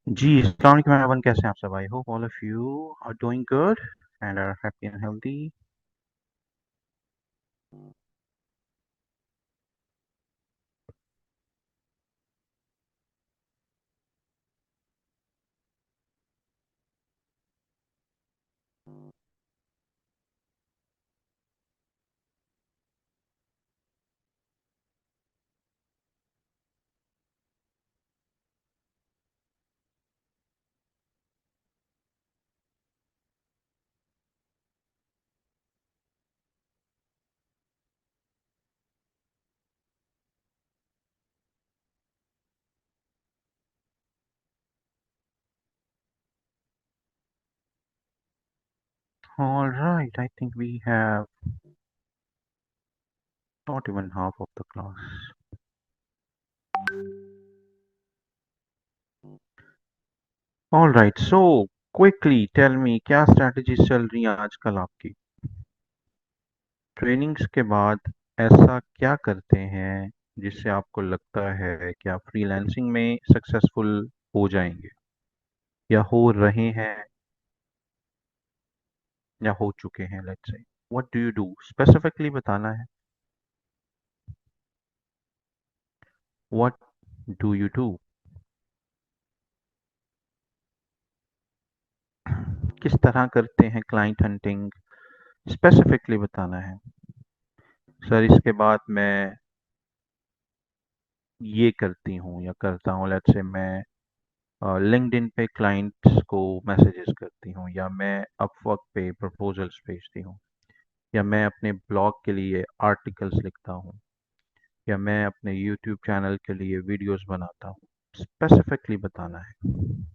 जी, अस्सलाम वालेकुम एवरीवन, कैसे हैं आप सब? I hope all of you are doing good and are happy and healthy. All right, I think we have not even half of the class. All right, so quickly tell me क्या strategies चल रही हैं आजकल आपकी? Trainings के बाद ऐसा क्या करते हैं जिससे आपको लगता है कि आप फ्रीलांसिंग में सक्सेसफुल हो जाएंगे या हो रहे हैं या हो चुके हैं, let's say. What do you do specifically बताना है। What do you do? किस तरह करते हैं क्लाइंट हंटिंग, स्पेसिफिकली बताना है। सर इसके बाद मैं ये करती हूँ या करता हूँ, लेट्स से मैं लिंक्डइन पे क्लाइंट्स को मैसेजेस करती हूँ, या मैं अपवर्क पे प्रपोजल्स भेजती हूँ, या मैं अपने ब्लॉग के लिए आर्टिकल्स लिखता हूँ, या मैं अपने यूट्यूब चैनल के लिए वीडियोस बनाता हूँ। स्पेसिफिकली बताना है।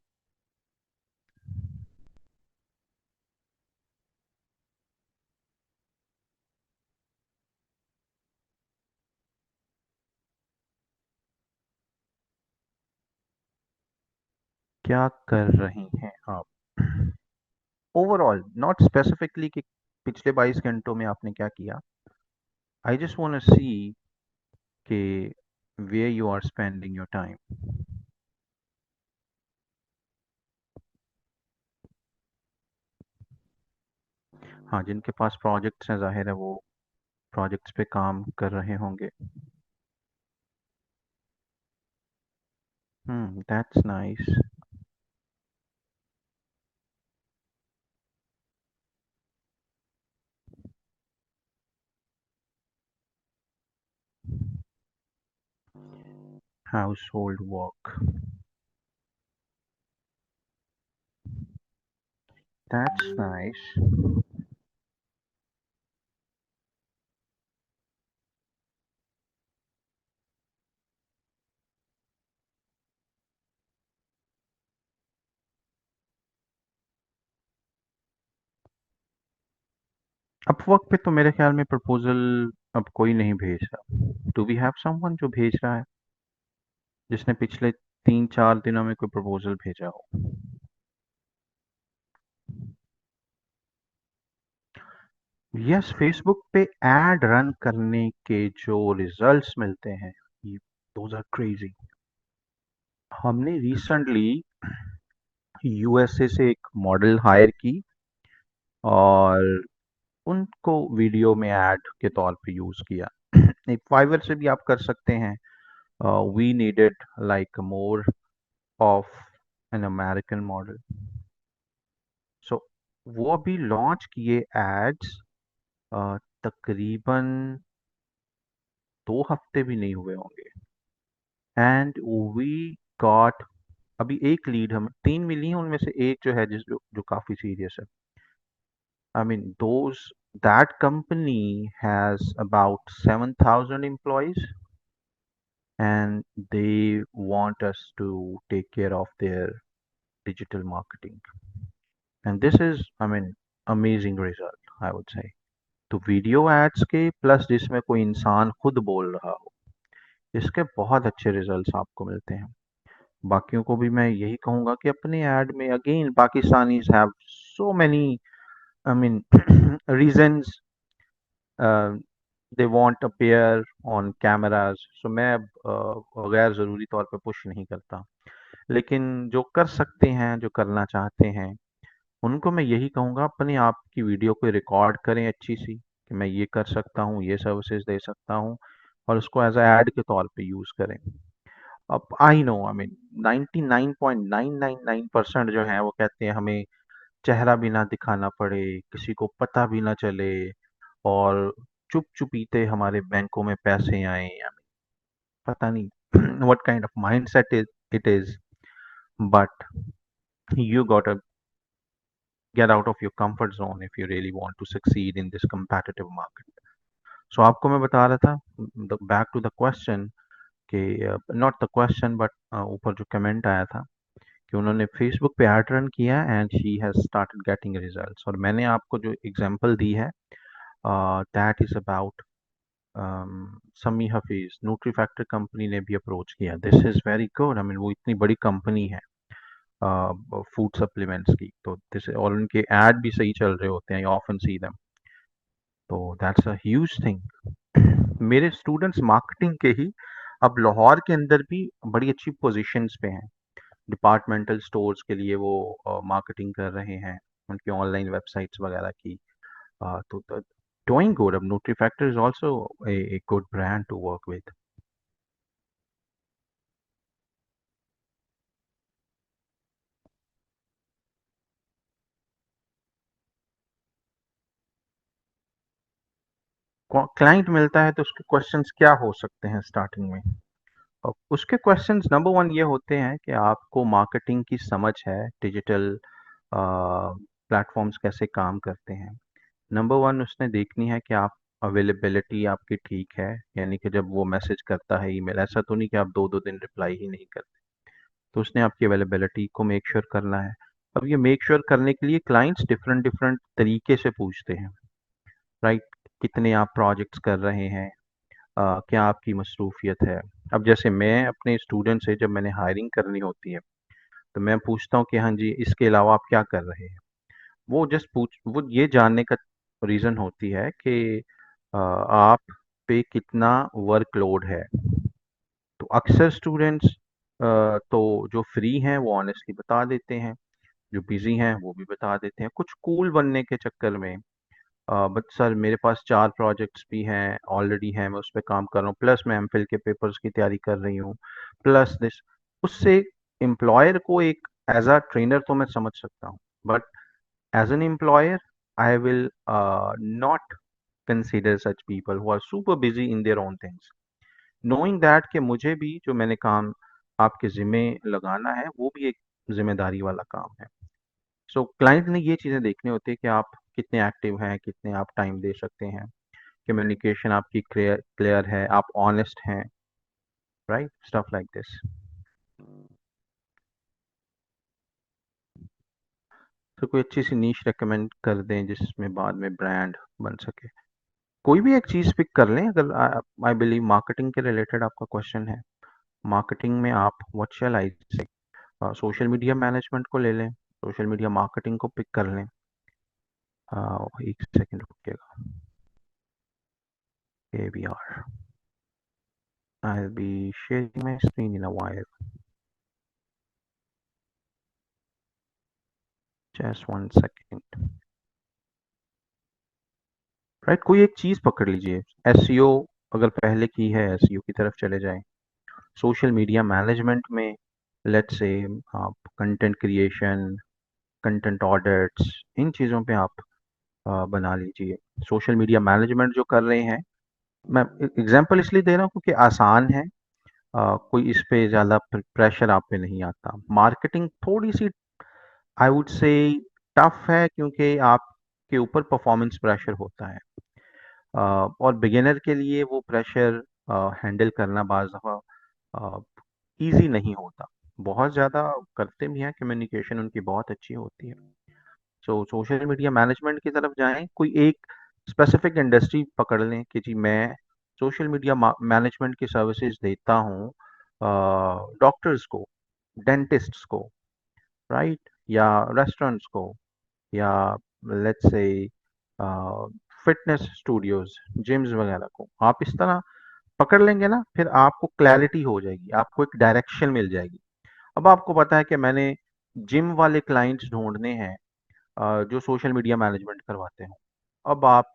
क्या कर रही हैं आप ओवरऑल, नॉट स्पेसिफिकली कि पिछले 22 घंटों में आपने क्या किया। आई जस्ट वांट टू सी कि where you are spending your time। हाँ, जिनके पास प्रोजेक्ट्स हैं ज़ाहिर है वो प्रोजेक्ट्स पे काम कर रहे होंगे। That's nice. House hold work, that's nice. Upwork पे तो मेरे ख्याल में प्रपोजल अब कोई नहीं भेज रहा। डू वी हैव समवन जो भेज रहा है, जिसने पिछले 3-4 दिनों में कोई प्रपोजल भेजा हो? यस, फेसबुक पे एड रन करने के जो रिजल्ट्स मिलते हैं, दोज आर क्रेजी। हमने रिसेंटली यूएसए से एक मॉडल हायर की और उनको वीडियो में ऐड के तौर पे यूज़ किया। एक फाइवर से भी आप कर सकते हैं। We needed like more of an American model. So वो अभी लॉन्च किए एड्स, तकरीबन 2 हफ्ते भी नहीं हुए होंगे। एंड वी गॉट, अभी एक लीड, हम 3 मिली हैं, उनमें से एक जो है जो काफ़ी सीरियस है। I mean, that company has about 7,000 employees, and they want us to take care of their digital marketing. And this is, I mean, amazing result, I would say. तो वीडियो एड्स के plus जिसमें कोई इंसान खुद बोल रहा हो, इसके बहुत अच्छे रिजल्ट्स आपको मिलते हैं। बाकियों को भी मैं यही कहूंगा कि अपने ऐड में, again Pakistanis have so many, I mean reasons, they want appear on cameras. So मैं अब गैर ज़रूरी तौर पे पुश नहीं करता। लेकिन जो कर सकते हैं, जो करना चाहते हैं, उनको मैं यही कहूँगा अपने आप की वीडियो को रिकॉर्ड करें अच्छी-सी, कि मैं ये कर सकता हूँ, ये सर्विसेज़ दे सकता हूँ और उसको एज़ अ ऐड के तौर पे यूज़ करें। अब आई नो आई मीन 99.999% जो है वो कहते हैं हमें चेहरा भी ना दिखाना पड़े, किसी को पता भी ना चले और चुप-चुपीते हमारे बैंकों में पैसे आएँ या पता नहीं what kind of mindset it is, but you gotta get out of your comfort zone if you really want to succeed in this competitive market. So आपको मैं बता रहा था back to the question कि not the question but ऊपर जो comment आया था कि उन्होंने फेसबुक पे ऐड रन किया and she has started getting results, और मैंने आपको जो एग्जांपल दी है दैट इज अबाउट समी हफीज, न्यूट्री फैक्टर कंपनी ने भी अप्रोच किया। This is very good, I mean वो इतनी बड़ी कंपनी है फूड सप्लीमेंट्स की, तो दिस और उनके ऐड भी सही चल रहे होते हैं, यू ऑफन सी देम, तो दैट्स अ ह्यूज थिंग। मेरे स्टूडेंट्स मार्केटिंग के ही अब लाहौर के अंदर भी बड़ी अच्छी पोजीशंस पे हैं। डिपार्टमेंटल स्टोर्स के लिए वो मार्केटिंग कर रहे हैं, उनकी ऑनलाइन वेबसाइट्स वगैरह की। तो डूइंग गुड। अब nutri factor is also a good brand to work with. Client मिलता है तो उसके क्वेश्चंस क्या हो सकते हैं स्टार्टिंग में? उसके क्वेश्चंस नंबर वन ये होते हैं कि आपको मार्केटिंग की समझ है, डिजिटल प्लेटफॉर्म्स कैसे काम करते हैं। नंबर वन उसने देखनी है कि आप अवेलेबिलिटी आपकी ठीक है, यानी कि जब वो मैसेज करता है ईमेल, ऐसा तो नहीं कि आप दो दो दिन रिप्लाई ही नहीं करते, तो उसने आपकी अवेलेबिलिटी को मेक श्योर करना है। अब ये मेक श्योर करने के लिए क्लाइंट्स डिफरेंट डिफरेंट तरीके से पूछते हैं, राइट? कितने आप प्रोजेक्ट्स कर रहे हैं, क्या आपकी मसरूफियत है। अब जैसे मैं अपने स्टूडेंट से जब मैंने हायरिंग करनी होती है तो मैं पूछता हूँ कि हाँ जी इसके अलावा आप क्या कर रहे हैं। वो ये जानने का रीज़न होती है कि आप पे कितना वर्कलोड है। तो अक्सर स्टूडेंट्स तो जो फ्री हैं वो ऑनेस्टली बता देते हैं, जो बिजी हैं वो भी बता देते हैं, कुछ कूल बनने के चक्कर में बट सर मेरे पास 4 प्रोजेक्ट्स भी हैं, ऑलरेडी हैं, मैं उस पे काम कर रहा हूँ, प्लस मैं एमफिल के पेपर्स की तैयारी कर रही हूँ, प्लस दिस। उससे एम्प्लॉयर को एक एज़ अ ट्रेनर तो मैं समझ सकता हूँ, but as an employer I will not consider such people who are super busy in their own things, knowing that कि मुझे भी जो मैंने काम आपके ज़िम्मे लगाना है, वो भी एक ज़िम्मेदारी वाला काम है। सो क्लाइंट ने ये चीज़ें देखनी होती है कि आप कितने एक्टिव हैं, कितने आप टाइम दे सकते हैं, कम्युनिकेशन आपकी क्लियर क्लियर है, आप ऑनेस्ट हैं, राइट? Stuff like this. तो कोई अच्छी सी नीश रेकमेंड कर दें जिसमें बाद में ब्रांड बन सके। कोई भी एक चीज़ पिक कर लें, अगर आई बिलीव मार्केटिंग के रिलेटेड आपका क्वेश्चन है। मार्केटिंग में आप व्हाट शैल आई से, सोशल मीडिया मैनेजमेंट को ले लें, सोशल मीडिया मार्केटिंग को पिक कर लें। एक second रुकिएगा। Here we are. I'll be sharing my screen in a while. Just one second. Right, कोई एक चीज पकड़ लीजिए। एसईओ अगर पहले की है, एसईओ की तरफ चले जाएं। सोशल मीडिया मैनेजमेंट में लेट्स से आप कंटेंट क्रिएशन, कंटेंट ऑडिट्स, इन चीज़ों पे आप बना लीजिए। सोशल मीडिया मैनेजमेंट जो कर रहे हैं, मैं एग्जांपल इसलिए दे रहा हूँ क्योंकि आसान है। कोई इस पे ज़्यादा प्रेशर आप पे नहीं आता। मार्केटिंग थोड़ी सी आई वुड से टफ है क्योंकि आपके ऊपर परफॉर्मेंस प्रेशर होता है, और बिगिनर के लिए वो प्रेशर हैंडल करना बाज़ दफ़ा ईज़ी नहीं होता। बहुत ज़्यादा करते भी हैं, कम्युनिकेशन उनकी बहुत अच्छी होती है। सो सोशल मीडिया मैनेजमेंट की तरफ जाएँ, कोई एक स्पेसिफिक इंडस्ट्री पकड़ लें कि जी मैं सोशल मीडिया मैनेजमेंट की सर्विसेज देता हूँ डॉक्टर्स को, डेंटिस्ट्स को, राइट? या रेस्टोरेंट्स को, या let's say fitness studios, gyms वगैरह को। आप इस तरह पकड़ लेंगे ना, फिर आपको क्लैरिटी हो जाएगी, आपको एक डायरेक्शन मिल जाएगी। अब आपको पता है कि मैंने जिम वाले क्लाइंट्स ढूंढने हैं जो सोशल मीडिया मैनेजमेंट करवाते हो। अब आप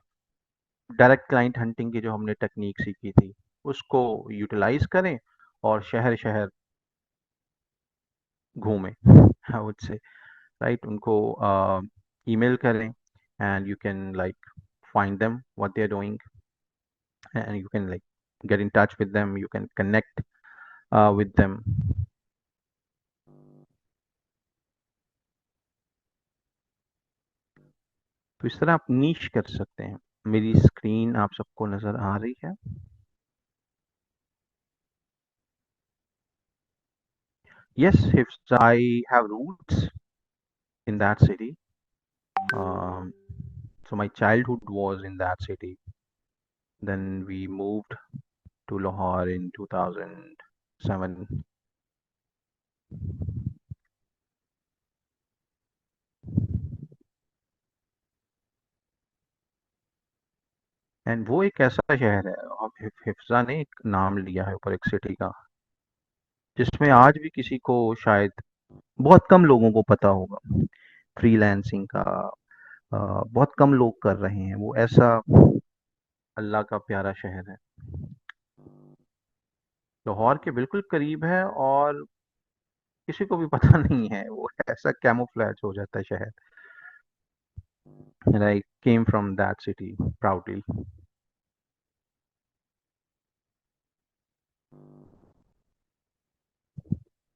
डायरेक्ट क्लाइंट हंटिंग की जो हमने टेक्निक सीखी थी उसको यूटिलाइज करें और शहर शहर घूमें, आई वुड से, राइट। उनको ईमेल करें and you can like find them what they're doing, and you can like get in touch with them, you can connect with them। तो इस तरह आप नीश कर सकते हैं। मेरी स्क्रीन आप सबको नजर आ रही है? Yes, if I have roots in that city. Um, so my childhood was in that city. Then we moved to Lahore in 2007, and वो एक ऐसा शहर है, अब हिफ्जा ने एक नाम लिया है ऊपर एक सिटी का, जिसमें आज भी किसी को शायद बहुत कम लोगों को पता होगा फ्रीलांसिंग का। बहुत कम लोग कर रहे हैं वो, ऐसा अल्लाह का प्यारा शहर है। लाहौर के बिल्कुल करीब है और किसी को भी पता नहीं है, वो ऐसा कैमोफ्लेज हो जाता है शहर। And I came from that city proudly।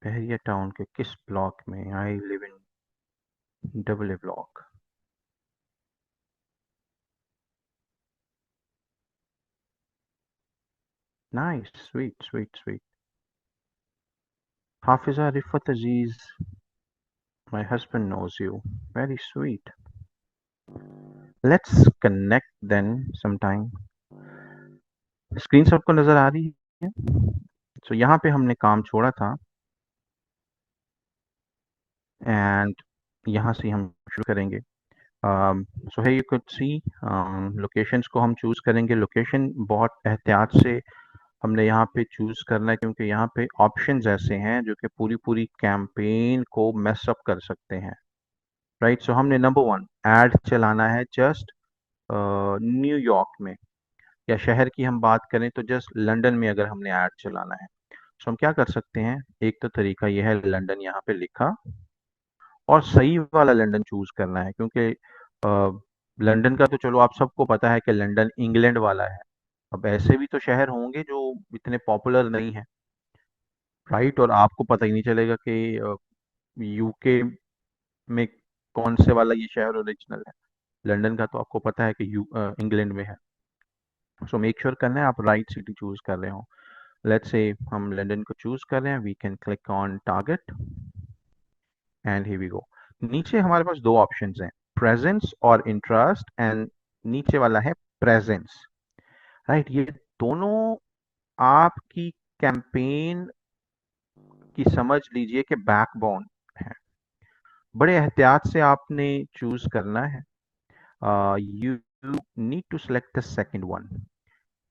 Bahria town के किस ब्लॉक में? I live in double A block. Nice, sweet sweet sweet. Hafiza Rifat Aziz, my husband knows you, very sweet। Let's connect then sometime। Screen सबको नजर आ रही है? तो यहाँ पे हमने काम छोड़ा था एंड यहाँ से हम शुरू करेंगे। सो है, यू कुड सी लोकेशंस को हम चूज करेंगे। लोकेशन बहुत एहतियात से हमने यहाँ पे चूज करना है, क्योंकि यहाँ पे ऑप्शंस ऐसे हैं जो कि पूरी पूरी कैंपेन को मेस अप कर सकते हैं, राइट। सो हमने नंबर वन एड चलाना है जस्ट न्यूयॉर्क में, या शहर की हम बात करें तो जस्ट लंदन में अगर हमने ऐड चलाना है। तो हम क्या कर सकते हैं, एक तो तरीका यह है लंदन यहाँ पे लिखा, और सही वाला लंदन चूज करना है, क्योंकि लंदन का तो चलो आप सबको पता है कि लंदन इंग्लैंड वाला है। अब ऐसे भी तो शहर होंगे जो इतने पॉपुलर नहीं है, राइट, और आपको पता ही नहीं चलेगा कि यूके में कौन से वाला ये शहर ओरिजिनल है। लंदन का तो आपको पता है कि इंग्लैंड में है। सो मेक श्योर करना है आप राइट सिटी चूज कर रहे हो। लेट्स से हम लंदन को चूज कर रहे हैं, we can click on target and here we go. नीचे हमारे पास दो ऑप्शंस हैं, प्रेजेंस और इंटरेस्ट, एंड नीचे वाला है प्रेजेंस, राइट। ये दोनों आपकी कैंपेन की समझ लीजिए कि बैकबोन है। बड़े एहतियात से आपने चूज करना है। You need to select the second one.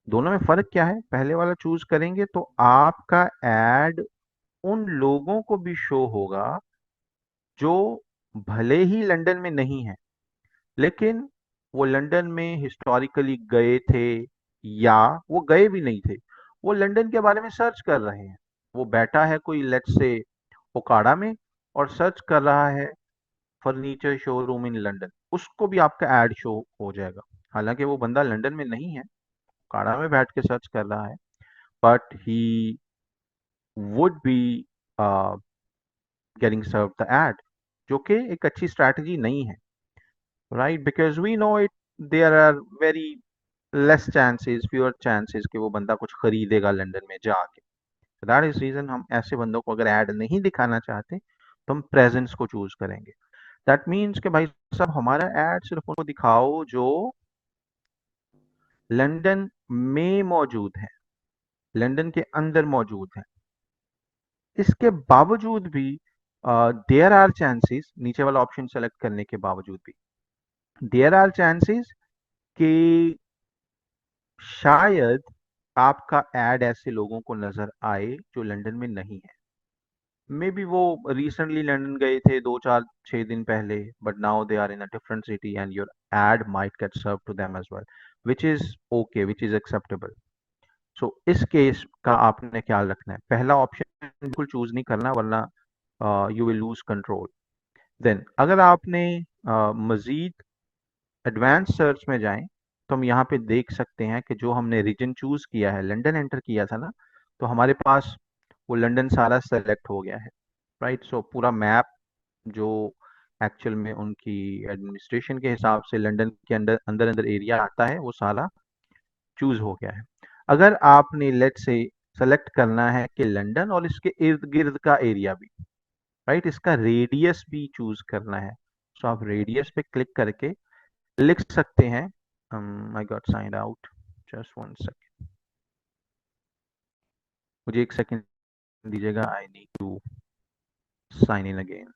दोनों में फर्क क्या है? पहले वाला चूज करेंगे तो आपका एड उन लोगों को भी शो होगा जो भले ही लंदन में नहीं है, लेकिन वो लंदन में हिस्टोरिकली गए थे, या वो गए भी नहीं थे, वो लंदन के बारे में सर्च कर रहे हैं। वो बैठा है कोई लेट्स से ओकाड़ा में और सर्च कर रहा है फर्नीचर शोरूम इन लंदन, उसको भी आपका एड शो हो जाएगा। हालांकि वो बंदा लंदन में नहीं है, ओकाड़ा में बैठ के सर्च कर रहा है, but he would be getting serve the ad, जो कि एक अच्छी स्ट्रैटेजी नहीं है, right, because we know it, there are very less chances, fewer chances कि वो बंदा कुछ खरीदेगा लंदन में जाके। दैट इज रीजन हम ऐसे बंदों को अगर ऐड नहीं दिखाना चाहते तो हम प्रेजेंस को चूज करेंगे। दैट मीन्स कि भाई साहब हमारा ऐड सिर्फ उनको दिखाओ जो लंदन में मौजूद है, लंदन के अंदर मौजूद है। इसके बावजूद भी देयर आर चांसेस, नीचे वाला ऑप्शन सेलेक्ट करने के बावजूद भी देयर आर चांसेस कि शायद आपका एड ऐसे लोगों को नजर आए जो लंदन में नहीं है। मे बी वो रिसेंटली लंदन गए थे 2 4 6 दिन पहले, but now they are in a different city and your ad might get serve to them as well, which is okay, which is acceptable. So इस केस का आपने ख्याल रखना है, पहला ऑप्शन बिल्कुल चूज नहीं करना, वरना you will lose control. Then अगर आपने मजीद एडवांस सर्च में जाएं, तो हम यहाँ पे देख सकते हैं कि जो हमने रीजन चूज किया है, लंदन एंटर किया था ना, तो हमारे पास वो लंदन सारा सेलेक्ट हो गया है। राइट, सो पूरा मैप जो एक्चुअल में उनकी एडमिनिस्ट्रेशन के हिसाब से लंदन के अंदर अंदर अंदर एरिया आता है, वो सारा चूज हो गया है। अगर आपने लेट से सेलेक्ट करना है कि लंदन और इसके इर्द गिर्द का एरिया भी, राइट, इसका रेडियस भी चूज करना है, तो आप रेडियस पे क्लिक करके लिख सकते हैं। I got signed out, just one second, मुझे एक सेकेंड दीजिएगा, I need to sign in again.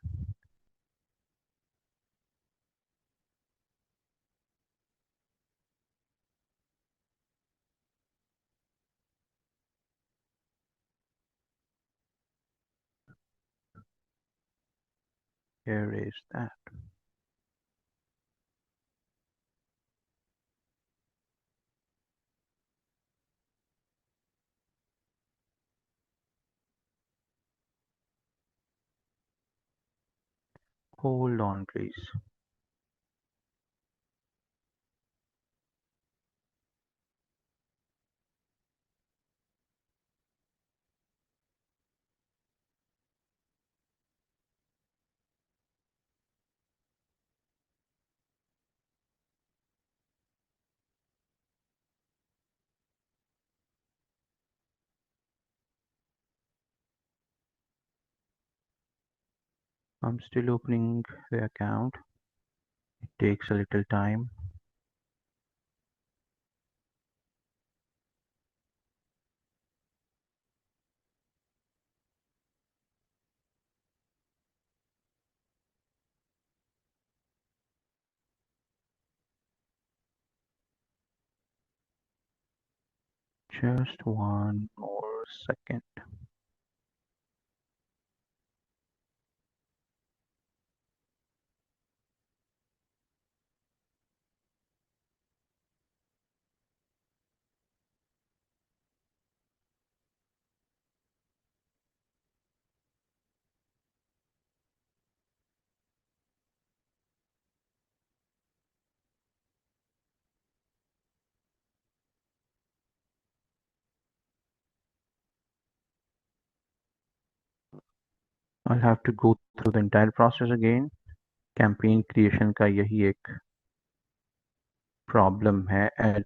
Here is that. Hold on, please. I'm still opening the account. It takes a little time. Just one more second. I'll have to go through the entire process again. Campaign creation का यही एक problem है at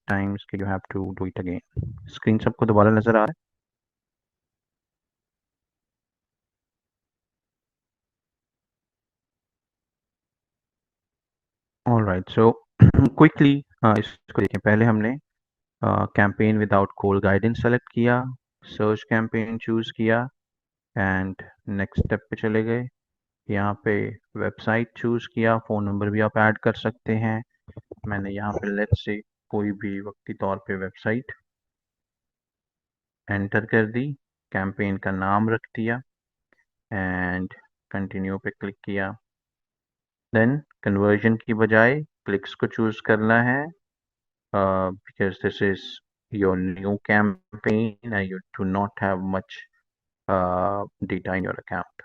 times कि you have to do it again. Screen सबको दोबारा नजर आ रहा है? ऑलराइट, सो क्विकली इसको देखें। पहले हमने campaign without call guidance select किया, सर्च कैंपेन चूज किया, एंड नेक्स्ट स्टेप पे चले गए। यहाँ पे वेबसाइट चूज किया, फ़ोन नंबर भी आप ऐड कर सकते हैं। मैंने यहाँ पे लेट्स से कोई भी वक्ती तौर पे वेबसाइट एंटर कर दी, कैंपेन का नाम रख दिया एंड कंटिन्यू पे क्लिक किया। देन कन्वर्जन की बजाय क्लिक्स को चूज करना है, because this is your new campaign and you do not have much data in your account.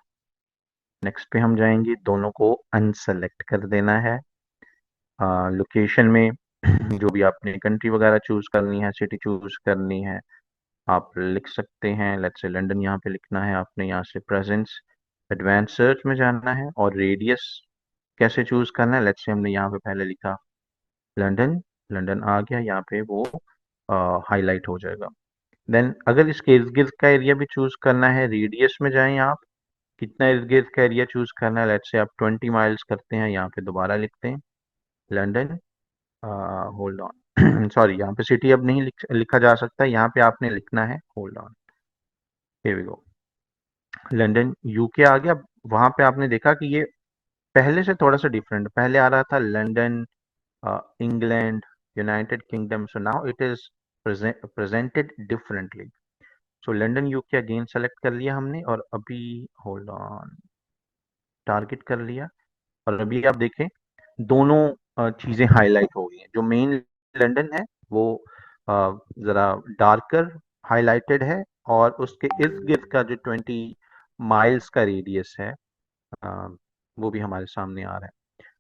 Next पे हम जाएंगे, दोनों को अनसेलेक्ट कर देना है। लोकेशन में जो भी आपने कंट्री वगैरह चूज करनी है, सिटी चूज करनी है, आप लिख सकते हैं। लेट्स से लंदन यहाँ पे लिखना है आपने, यहाँ से प्रेजेंस एडवांस सर्च में जाना है, और रेडियस कैसे चूज करना है। लेट्स से हमने यहाँ पे पहले लिखा लंदन, लंदन आ गया, यहाँ पे वो हाईलाइट हो जाएगा। देन अगर इसके इर्द गिर्द का एरिया भी चूज करना है, रेडियस में जाएं आप, कितना इर्द गिर्द का एरिया चूज करना है। लेट्स से आप 20 माइल्स करते हैं, यहाँ पे दोबारा लिखते हैं लंदन, होल्ड ऑन सॉरी, यहाँ पे सिटी अब नहीं लिखा जा सकता, यहाँ पे आपने लिखना है, hold on, here we go, London UK आ गया। वहां पे आपने देखा कि ये पहले से थोड़ा सा डिफरेंट, पहले आ रहा था London, England, United kingdom, so now it is presented differently. So London UK again select कर लिया हमने, और अभी होल्ड ऑन, टारगेट कर लिया। और अभी आप देखें, दोनों चीजें हाईलाइट हो गई हैं। जो मेन लंदन है वो जरा डार्कर हाईलाइटेड है, और उसके इर्द गिर्द का जो 20 माइल्स का रेडियस है, अ, वो भी हमारे सामने आ रहा है।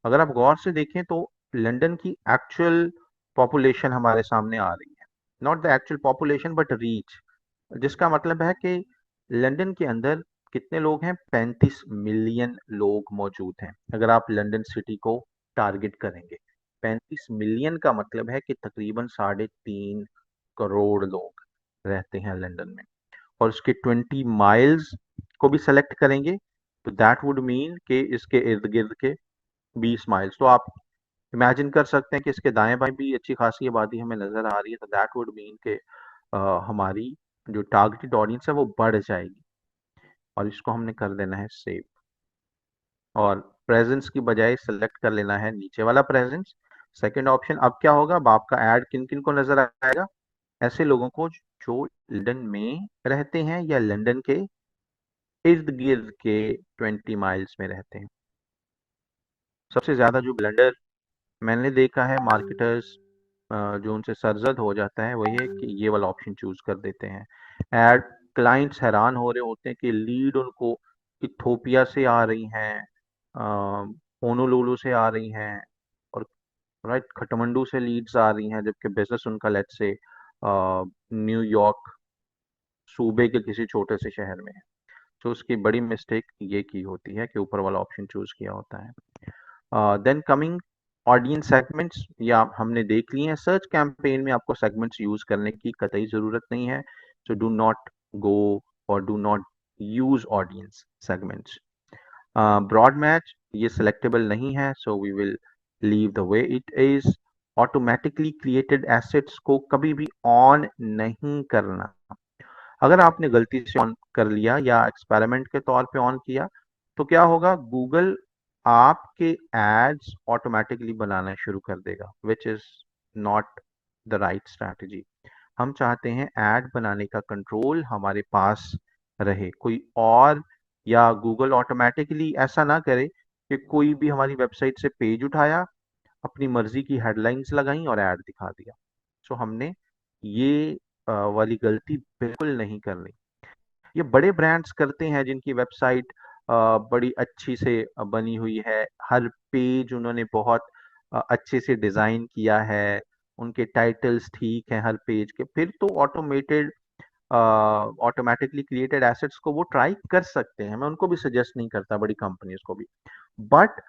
अगर आप गौर से देखें तो लंदन की एक्चुअल पॉपुलेशन हमारे सामने आ रही है, not the actual population but reach, जिसका मतलब है कि लंदन के अंदर कितने लोग हैं, 35 मिलियन लोग मौजूद हैं। अगर आप लंदन सिटी को टारगेट करेंगे, 35 मिलियन का मतलब है कि तकरीबन 3.5 करोड़ लोग रहते हैं लंदन में। और उसके 20 माइल्स को भी सेलेक्ट करेंगे, तो दैट वुड मीन कि इसके इर्द गिर्द के 20 माइल्स। तो आप इमेजिन कर सकते हैं कि इसके दाएं बाएं भी अच्छी खासी आबादी हमें नजर आ रही है, तो दैट वुड मीन कि हमारी जो टारगेटेड ऑडियंस है वो बढ़ जाएगी। और इसको हमने कर देना है सेव, और प्रेजेंस की बजाय सेलेक्ट कर लेना है नीचे वाला प्रेजेंस, सेकंड ऑप्शन। अब क्या होगा, अब आपका ऐड किन किन को नजर आएगा, ऐसे लोगों को जो लंदन में रहते हैं या लंदन के इर्द गिर्द के 20 माइल्स में रहते हैं। सबसे ज्यादा जो ब्लंडर मैंने देखा है मार्केटर्स जो उनसे सरजद हो जाता है, वही है कि ये वाला ऑप्शन चूज कर देते हैं। एड क्लाइंट्स हैरान हो रहे होते हैं कि लीड उनको इथोपिया से आ रही हैं, होनोलुलु से आ रही हैं, और राइट खटमंडू से लीड्स आ रही हैं, जबकि बिजनेस उनका लेट्स से न्यूयॉर्क सूबे के किसी छोटे से शहर में है। तो उसकी बड़ी मिस्टेक ये की होती है कि ऊपर वाला ऑप्शन चूज किया होता है। देन कमिंग ऑडियंस सेगमेंट्स, या हमने देख लिए हैं। सर्च कैंपेन में आपको सेगमेंट्स यूज करने की कतई जरूरत नहीं है, सो डू नॉट गो और do not use audience segments. Broad match ये सिलेक्टेबल नहीं है, so we will leave the way it is. Automatically created assets को कभी भी ऑन नहीं करना। अगर आपने गलती से ऑन कर लिया या एक्सपेरिमेंट के तौर पे ऑन किया, तो क्या होगा, गूगल आपके एड्स ऑटोमेटिकली बनाना शुरू कर देगा, which is not the right strategy. हम चाहते हैं ऐड बनाने का कंट्रोल हमारे पास रहे, कोई और या गूगल ऑटोमेटिकली ऐसा ना करे कि कोई भी हमारी वेबसाइट से पेज उठाया, अपनी मर्जी की हेडलाइंस लगाई और ऐड दिखा दिया। सो हमने ये वाली गलती बिल्कुल नहीं करनी। ये बड़े ब्रांड्स करते हैं जिनकी वेबसाइट बड़ी अच्छी से बनी हुई है, हर पेज उन्होंने बहुत अच्छे से डिजाइन किया है, उनके टाइटल्स ठीक हैं हर पेज के, फिर तो ऑटोमेटिकली क्रिएटेड एसेट्स को वो ट्राई कर सकते हैं। मैं उनको भी सजेस्ट नहीं करता, बड़ी कंपनीज को भी। बट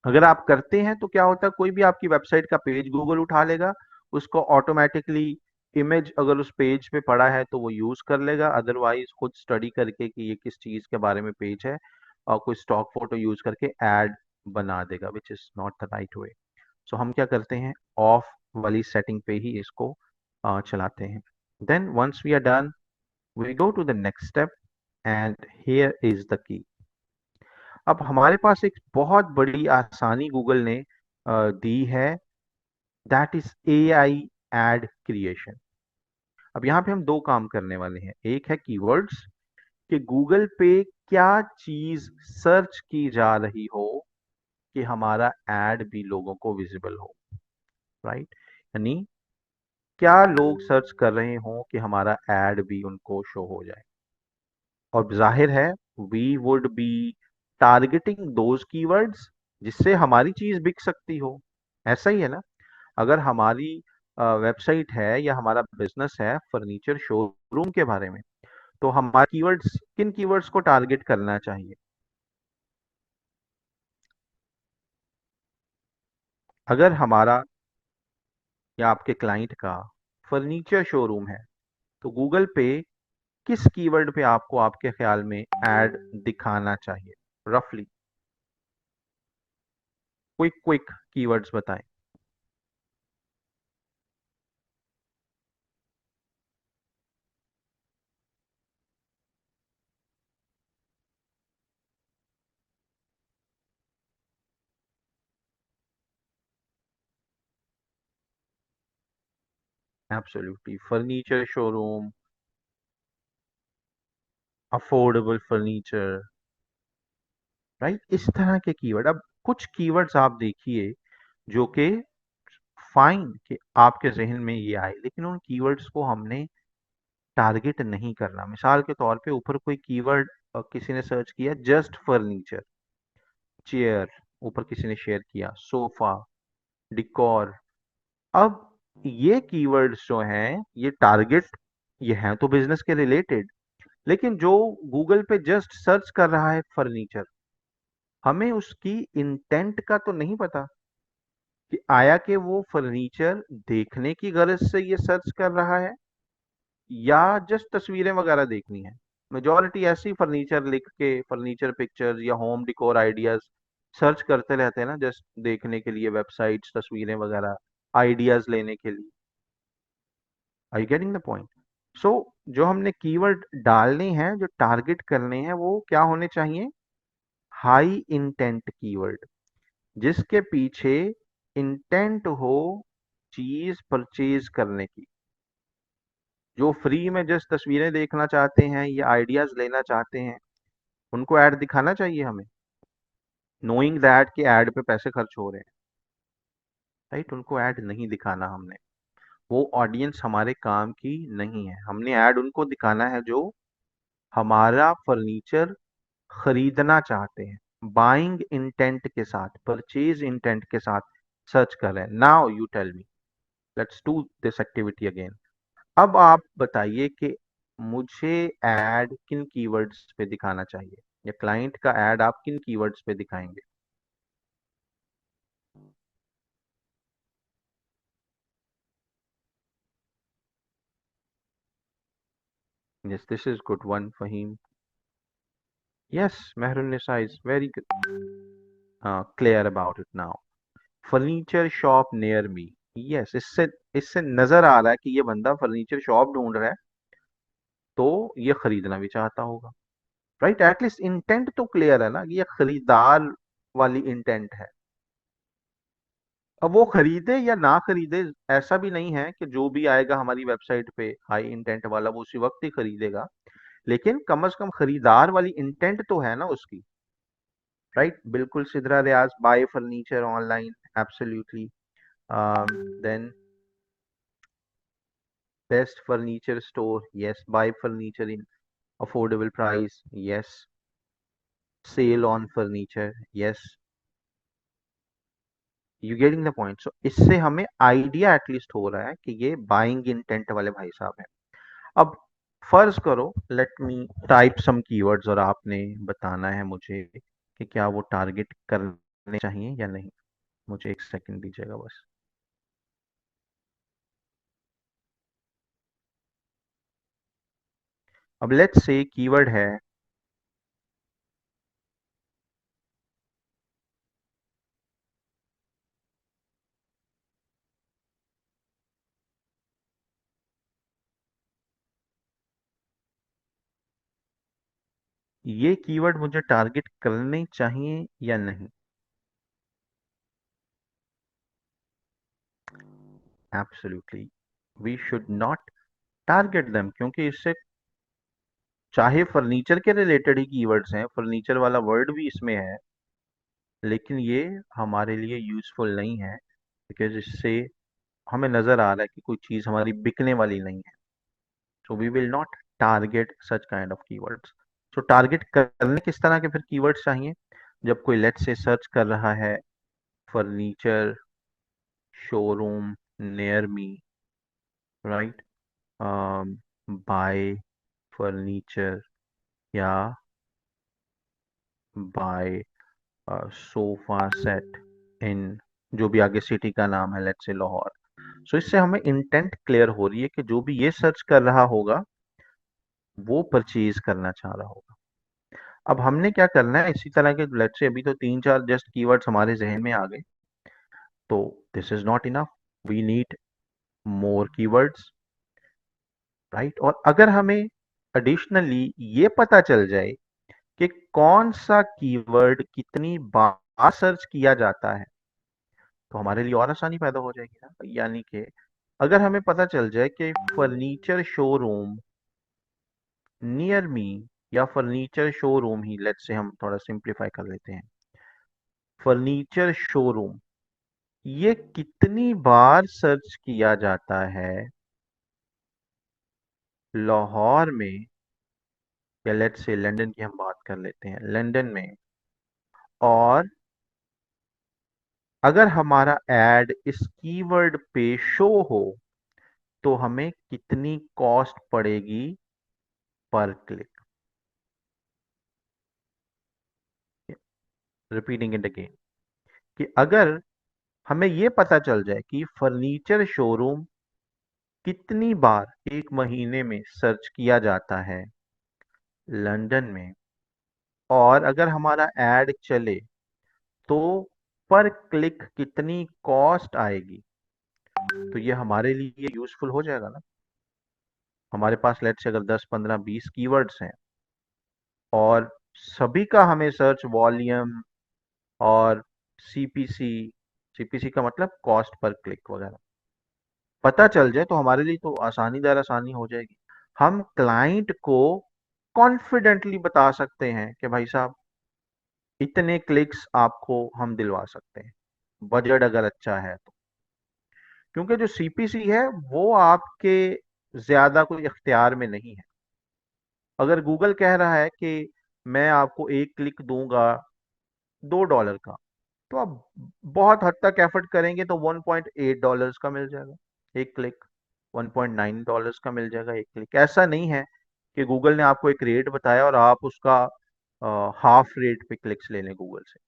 अगर आप करते हैं तो क्या होता है, कोई भी आपकी वेबसाइट का पेज गूगल उठा लेगा, उसको ऑटोमेटिकली इमेज अगर उस पेज पे पड़ा है तो वो यूज कर लेगा, अदरवाइज खुद स्टडी करके कि ये किस चीज के बारे में पेज है, और कोई स्टॉक फोटो यूज करके ऐड बना देगा, which is not the right way. So हम क्या करते हैं, ऑफ वाली सेटिंग पे ही इसको चलाते हैं। Then once we are done, we go to the next step, and here is the key. अब हमारे पास एक बहुत बड़ी आसानी गूगल ने दी है, that is AI ad creation. अब यहाँ पे हम दो काम करने वाले हैं। एक है कीवर्ड्स, कि गूगल पे क्या चीज सर्च की जा रही हो कि हमारा एड भी लोगों को विजिबल हो, राइट। यानी क्या लोग सर्च कर रहे हो कि हमारा एड भी उनको शो हो जाए। और जाहिर है, we would be targeting those keywords जिससे हमारी चीज बिक सकती हो। ऐसा ही है ना, अगर हमारी वेबसाइट है या हमारा बिजनेस है फर्नीचर शोरूम के बारे में, तो हमारे कीवर्ड्स, किन कीवर्ड्स को टारगेट करना चाहिए। अगर हमारा या आपके क्लाइंट का फर्नीचर शोरूम है, तो गूगल पे किस कीवर्ड पे आपको आपके ख्याल में ऐड दिखाना चाहिए, रफली क्विक क्विक कीवर्ड्स बताएं। Absolutely, furniture showroom, affordable furniture, right, इस तरह के कीवर्ड। अब कुछ कीवर्ड्स आप देखिए जो कि फाइन कि आपके जहन में ये आए, लेकिन उन कीवर्ड्स को हमने टारगेट नहीं करना। मिसाल के तौर पे ऊपर कोई कीवर्ड किसी ने सर्च किया, जस्ट फर्नीचर, चेयर, ऊपर किसी ने शेयर किया सोफा, डिकॉर। अब ये कीवर्ड्स जो हैं ये टारगेट, ये हैं तो बिजनेस के रिलेटेड, लेकिन जो गूगल पे जस्ट सर्च कर रहा है फर्नीचर, हमें उसकी इंटेंट का तो नहीं पता कि आया कि वो फर्नीचर देखने की गरज से ये सर्च कर रहा है या जस्ट तस्वीरें वगैरह देखनी है। मेजोरिटी ऐसी फर्नीचर लिख के फर्नीचर पिक्चर्स या होम डिकोर आइडियाज सर्च करते रहते हैं ना, जस्ट देखने के लिए, वेबसाइट्स, तस्वीरें वगैरह, आइडियाज लेने के लिए। आई यू गेटिंग द पॉइंट? सो जो हमने कीवर्ड डालने हैं, जो टारगेट करने हैं, वो क्या होने चाहिए? हाई इंटेंट कीवर्ड, जिसके पीछे इंटेंट हो चीज परचेज करने की। जो फ्री में जस्ट तस्वीरें देखना चाहते हैं या आइडियाज लेना चाहते हैं, उनको ऐड दिखाना चाहिए हमें, नोइंग दैट कि ऐड पे पैसे खर्च हो रहे हैं, राइट। उनको ऐड नहीं दिखाना हमने, वो ऑडियंस हमारे काम की नहीं है। हमने ऐड उनको दिखाना है जो हमारा फर्नीचर खरीदना चाहते हैं, बाइंग इंटेंट के साथ, परचेज इंटेंट के साथ सर्च कर रहे हैं। Now you tell me, let's do this activity again. अब आप बताइए कि मुझे ऐड किन कीवर्ड्स पे दिखाना चाहिए, या क्लाइंट का ऐड आप किन कीवर्ड्स पे दिखाएंगे? Yes, this is good one, Fahim. Yes, Mehrunnisa is very clear about it now. Furniture shop near me. Yes, इससे इससे नजर आ रहा है कि ये बंदा फर्नीचर शॉप ढूंढ रहा है, तो ये खरीदना भी चाहता होगा, राइट। एटलीस्ट इंटेंट तो क्लियर है ना कि ये खरीदार वाली इंटेंट है। अब वो खरीदे या ना खरीदे, ऐसा भी नहीं है कि जो भी आएगा हमारी वेबसाइट पे हाई इंटेंट वाला वो उसी वक्त ही खरीदेगा, लेकिन कम से कम खरीदार वाली इंटेंट तो है ना उसकी, राइट। बिल्कुल Sidra Riaz, buy furniture online, absolutely. Then best furniture store, yes. Buy furniture in affordable price, yes. Sale on furniture, yes. You getting the point? So इससे हमें आइडिया एटलीस्ट हो रहा है कि ये बाइंग इंटेंट वाले भाई साहब हैं। अब फर्ज करो, लेट मी टाइप सम कीवर्ड्स, और आपने बताना है मुझे कि क्या वो टारगेट करने चाहिए या नहीं। मुझे एक सेकंड दीजिएगा बस। अब लेट्स से कीवर्ड है, ये कीवर्ड मुझे टारगेट करने चाहिए या नहीं? Absolutely we should not target them, क्योंकि इससे, चाहे फर्नीचर के रिलेटेड ही कीवर्ड्स हैं, फर्नीचर वाला वर्ड भी इसमें है, लेकिन ये हमारे लिए यूजफुल नहीं है, बिकॉज इससे हमें नजर आ रहा है कि कोई चीज हमारी बिकने वाली नहीं है। So we will not target such kind of keywords. So target करने किस तरह के फिर कीवर्ड्स चाहिए? जब कोई लेट से सर्च कर रहा है furniture showroom near me, right, bye furniture, या बाय सोफा सेट इन, जो भी आगे सिटी का नाम है, लेट्स से लाहौर। सो इससे हमें इंटेंट क्लियर हो रही है कि जो भी ये सर्च कर रहा होगा वो परचेज करना चाह रहा होगा। अब हमने क्या करना है, इसी तरह के लेट्स से अभी तो तीन चार जस्ट कीवर्ड्स हमारे जहन में आ गए, तो this is not enough, we need more keywords, right. और अगर हमें एडिशनली ये पता चल जाए कि कौन सा कीवर्ड कितनी बार सर्च किया जाता है, तो हमारे लिए और आसानी पैदा हो जाएगी ना। यानी कि अगर हमें पता चल जाए कि फर्नीचर शोरूम नियर मी या furniture showroom he, let's say हम थोड़ा सिंप्लीफाई कर लेते हैं, फर्नीचर शोरूम, ये कितनी बार सर्च किया जाता है लाहौर में, या लेट्स से लंदन की हम बात कर लेते हैं, लंदन में, और अगर हमारा एड इस कीवर्ड पे शो हो तो हमें कितनी कॉस्ट पड़ेगी पर क्लिक। रिपीटिंग इट अगेन, कि अगर हमें यह पता चल जाए कि फर्नीचर शोरूम कितनी बार एक महीने में सर्च किया जाता है लंदन में, और अगर हमारा एड चले तो पर क्लिक कितनी कॉस्ट आएगी, तो ये हमारे लिए यूजफुल हो जाएगा ना। हमारे पास लेट्स से अगर 10 15 20 कीवर्ड्स हैं और सभी का हमें सर्च वॉल्यूम और सीपीसी, सीपीसी का मतलब कॉस्ट पर क्लिक वगैरह, पता चल जाए तो हमारे लिए तो आसानी दर आसानी हो जाएगी। हम क्लाइंट को कॉन्फिडेंटली बता सकते हैं कि भाई साहब इतने क्लिक्स आपको हम दिलवा सकते हैं, बजट अगर अच्छा है तो। क्योंकि जो सीपीसी है वो आपके ज्यादा कोई इख्तियार में नहीं है। अगर गूगल कह रहा है कि मैं आपको एक क्लिक दूंगा $2 का, तो आप बहुत हद तक एफर्ट करेंगे तो $1.8 का मिल जाएगा एक क्लिक, $1.9 का मिल जाएगा एक क्लिक। ऐसा नहीं है कि गूगल ने आपको एक रेट बताया और आप उसका हाफ रेट पे क्लिक्स ले लें गूगल से।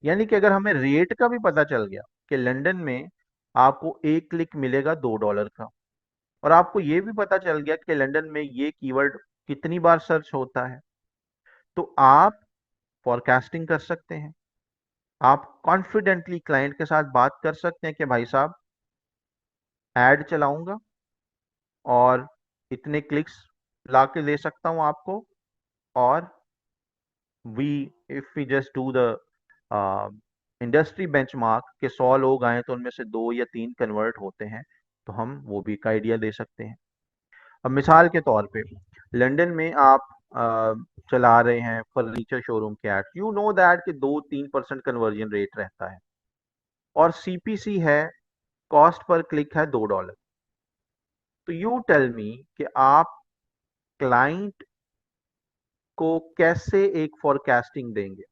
यानी कि अगर हमें रेट का भी पता चल गया कि लंदन में आपको एक क्लिक मिलेगा $2 का, और आपको ये भी पता चल गया कि लंदन में ये कीवर्ड कितनी बार सर्च होता है, तो आप फॉरकास्टिंग कर सकते हैं। आप कॉन्फिडेंटली क्लाइंट के साथ बात कर सकते हैं कि भाई साहब एड चलाऊंगा और इतने क्लिक्स ला के दे सकता हूं आपको, और we if we just do the industry benchmark के 100 लोग आए तो उनमें से 2 या 3 कन्वर्ट होते हैं, तो हम वो भी एक आइडिया दे सकते हैं। अब मिसाल के तौर पे लंदन में आप चला रहे हैं फर्नीचर शोरूम के एड, यू नो दैट कि 2-3% कन्वर्जन रेट रहता है, और सीपीसी है, कॉस्ट पर क्लिक है $2, तो यू टेल मी कि आप क्लाइंट को कैसे एक फॉरकास्टिंग देंगे।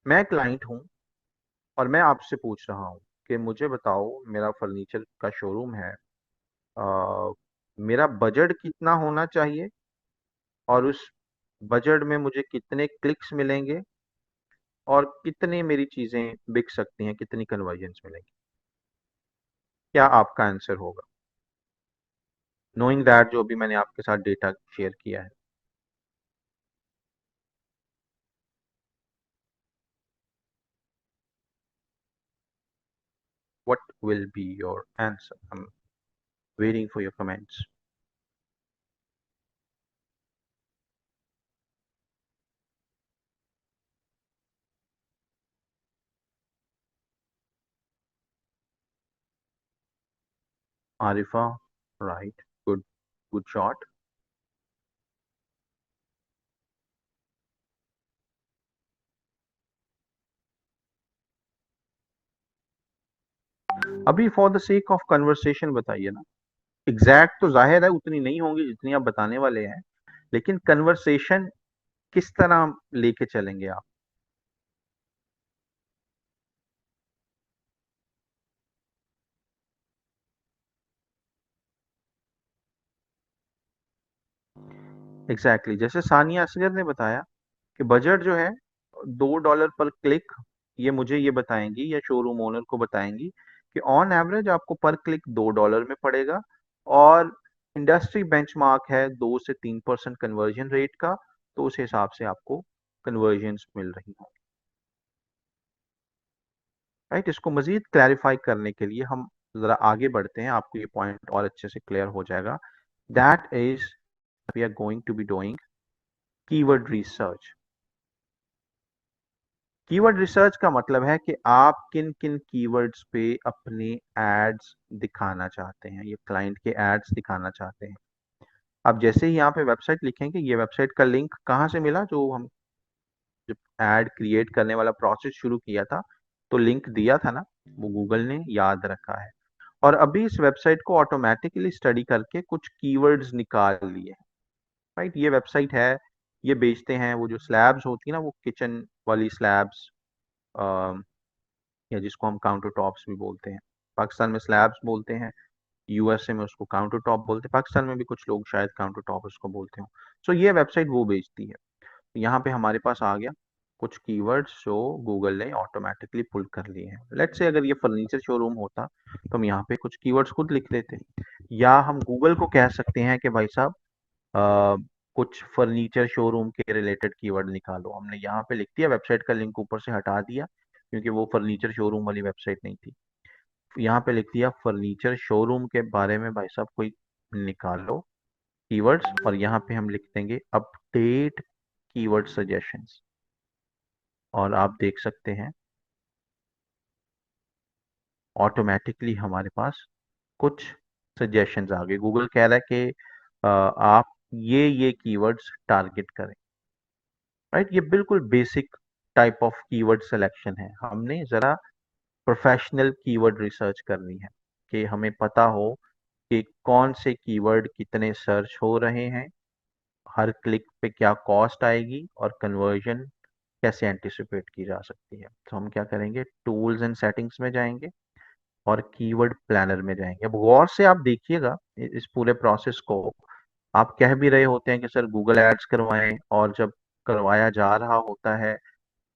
मैं क्लाइंट हूं और मैं आपसे पूछ रहा हूं कि मुझे बताओ, मेरा फर्नीचर का शोरूम है, मेरा बजट कितना होना चाहिए और उस बजट में मुझे कितने क्लिक्स मिलेंगे और कितनी मेरी चीजें बिक सकती हैं, कितनी कन्वर्जन्स मिलेंगी। क्या आपका आंसर होगा, नोइंग दैट जो भी मैंने आपके साथ डेटा शेयर किया है? What will be your answer? I'm waiting for your comments. Arifa, right? Good, good shot. अभी for the sake of conversation बताइए ना। एग्जैक्ट तो जाहिर है उतनी नहीं होंगी जितनी आप बताने वाले हैं, लेकिन कन्वर्सेशन किस तरह लेके चलेंगे आप? Exactly exactly. जैसे सानिया असगर ने बताया कि बजट जो है $2 पर क्लिक, ये मुझे ये बताएंगी या शोरूम ओनर को बताएंगी कि ऑन एवरेज आपको पर क्लिक $2 में पड़ेगा, और इंडस्ट्री बेंचमार्क है 2 से 3% कन्वर्जन रेट का, तो उस हिसाब से आपको कन्वर्जन्स मिल रही होंगी। राइट, इसको मजीद क्लैरिफाई करने के लिए हम जरा आगे बढ़ते हैं, आपको ये पॉइंट और अच्छे से क्लियर हो जाएगा। That is we are going to be doing keyword research. Keyword research का मतलब है कि आप किन किन कीवर्ड्स पे अपने एड्स दिखाना चाहते हैं, ये क्लाइंट के एड्स दिखाना चाहते हैं। आप जैसे ही यहाँ पे वेबसाइट लिखेंगे, ये वेबसाइट का लिंक कहाँ से मिला, जो हम जब एड क्रिएट करने वाला प्रोसेस शुरू किया था तो लिंक दिया था ना, वो गूगल ने याद रखा है। और अभी इस वेबसाइट को ऑटोमेटिकली स्टडी करके कुछ कीवर्ड्स निकाल लिए हैं। राइट, ये वेबसाइट है, ये बेचते हैं वो जो स्लैब्स होती है ना, वो किचन वाली स्लैब्स, या जिसको हम काउंटर टॉप्स भी बोलते हैं। पाकिस्तान में स्लैब्स बोलते हैं, यूएसए में उसको काउंटर टॉप बोलते हैं, पाकिस्तान में भी कुछ लोग शायद काउंटर टॉप उसको बोलते हो। सो ये वेबसाइट वो बेचती है। यहाँ पे हमारे पास आ गया कुछ कीवर्ड्स जो गूगल ने ऑटोमेटिकली पुल कर लिए हैं। लेट्स से अगर ये फर्नीचर शोरूम होता तो हम यहाँ पे कुछ कीवर्ड्स खुद लिख लेते, या हम गूगल को कह सकते हैं कि भाई साहब कुछ फर्नीचर शोरूम के रिलेटेड कीवर्ड निकालो। हमने यहाँ पे लिख दिया, वेबसाइट का लिंक ऊपर से हटा दिया क्योंकि वो फर्नीचर शोरूम वाली वेबसाइट नहीं थी। यहाँ पे लिख दिया फर्नीचर शोरूम के बारे में भाई साहब कोई निकालो कीवर्ड्स, और यहाँ पे हम लिख देंगे अपडेट कीवर्ड सजेशंस। और आप देख सकते हैं ऑटोमेटिकली हमारे पास कुछ सजेशंस आ गए। गूगल कह रहा है कि आप ये कीवर्ड्स टारगेट करें। राइट, ये बिल्कुल basic type of keyword selection है। हमने जरा प्रोफेशनल कीवर्ड रिसर्च करनी है कि हमें पता हो कि कौन से कीवर्ड कितने सर्च हो रहे हैं, हर क्लिक पे क्या कॉस्ट आएगी, और कन्वर्जन कैसे एंटिसिपेट की जा सकती है। तो हम क्या करेंगे, टूल्स एंड सेटिंग्स में जाएंगे और कीवर्ड प्लानर में जाएंगे। अब गौर से आप देखिएगा इस पूरे प्रोसेस को। आप कह भी रहे होते हैं कि सर गूगल एड्स करवाएं, और जब करवाया जा रहा होता है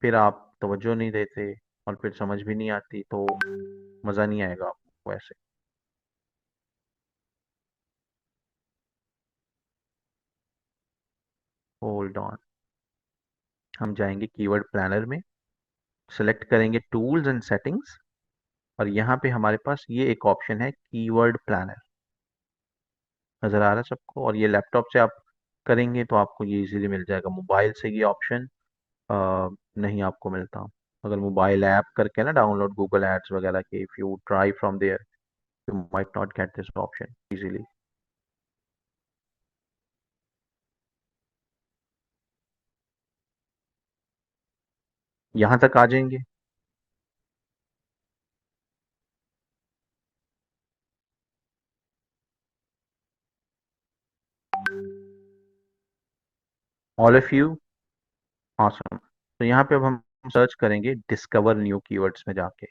फिर आप तवज्जो नहीं देते और फिर समझ भी नहीं आती, तो मज़ा नहीं आएगा आपको ऐसे। होल्ड ऑन, हम जाएंगे कीवर्ड प्लानर में, सेलेक्ट करेंगे टूल्स एंड सेटिंग्स, और यहाँ पे हमारे पास ये एक ऑप्शन है कीवर्ड प्लानर। नज़र आ रहा है सबको? और ये लैपटॉप से आप करेंगे तो आपको ये इजीली मिल जाएगा। मोबाइल से ये ऑप्शन नहीं आपको मिलता। अगर मोबाइल ऐप करके ना डाउनलोड गूगल एड्स वगैरह के, if you try from there you might not get this option easily. यहाँ तक आ जाएंगे। All of you awesome. तो यहाँ पे अब हम सर्च करेंगे डिस्कवर न्यू कीवर्ड्स में जाके।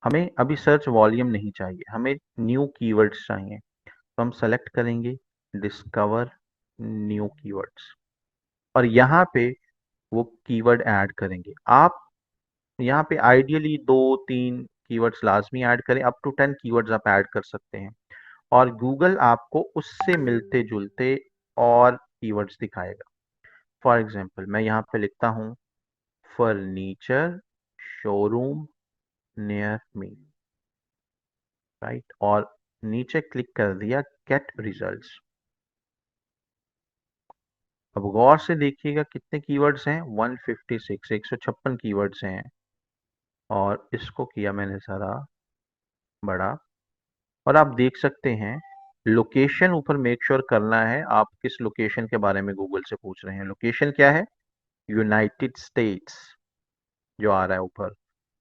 हमें अभी सर्च वॉल्यूम नहीं चाहिए, हमें न्यू कीवर्ड्स चाहिए। तो हम सेलेक्ट करेंगे डिस्कवर न्यू कीवर्ड्स, और यहाँ पे वो कीवर्ड ऐड करेंगे। आप यहाँ पे आइडियली 2-3 कीवर्ड्स लाजमी ऐड करें, अप टू 10 कीवर्ड्स आप ऐड कर सकते हैं, और गूगल आपको उससे मिलते जुलते और कीवर्ड्स दिखाएगा। फॉर एग्जाम्पल मैं यहाँ पे लिखता हूँ furniture showroom near me, right, और नीचे क्लिक कर दिया गेट रिजल्ट्स। अब गौर से देखिएगा कितने कीवर्ड्स हैं, 156, 156 कीवर्ड्स हैं। और इसको किया मैंने जरा बड़ा, और आप देख सकते हैं लोकेशन ऊपर मेक श्योर करना है आप किस लोकेशन के बारे में गूगल से पूछ रहे हैं। लोकेशन क्या है, यूनाइटेड स्टेट्स जो आ रहा है ऊपर।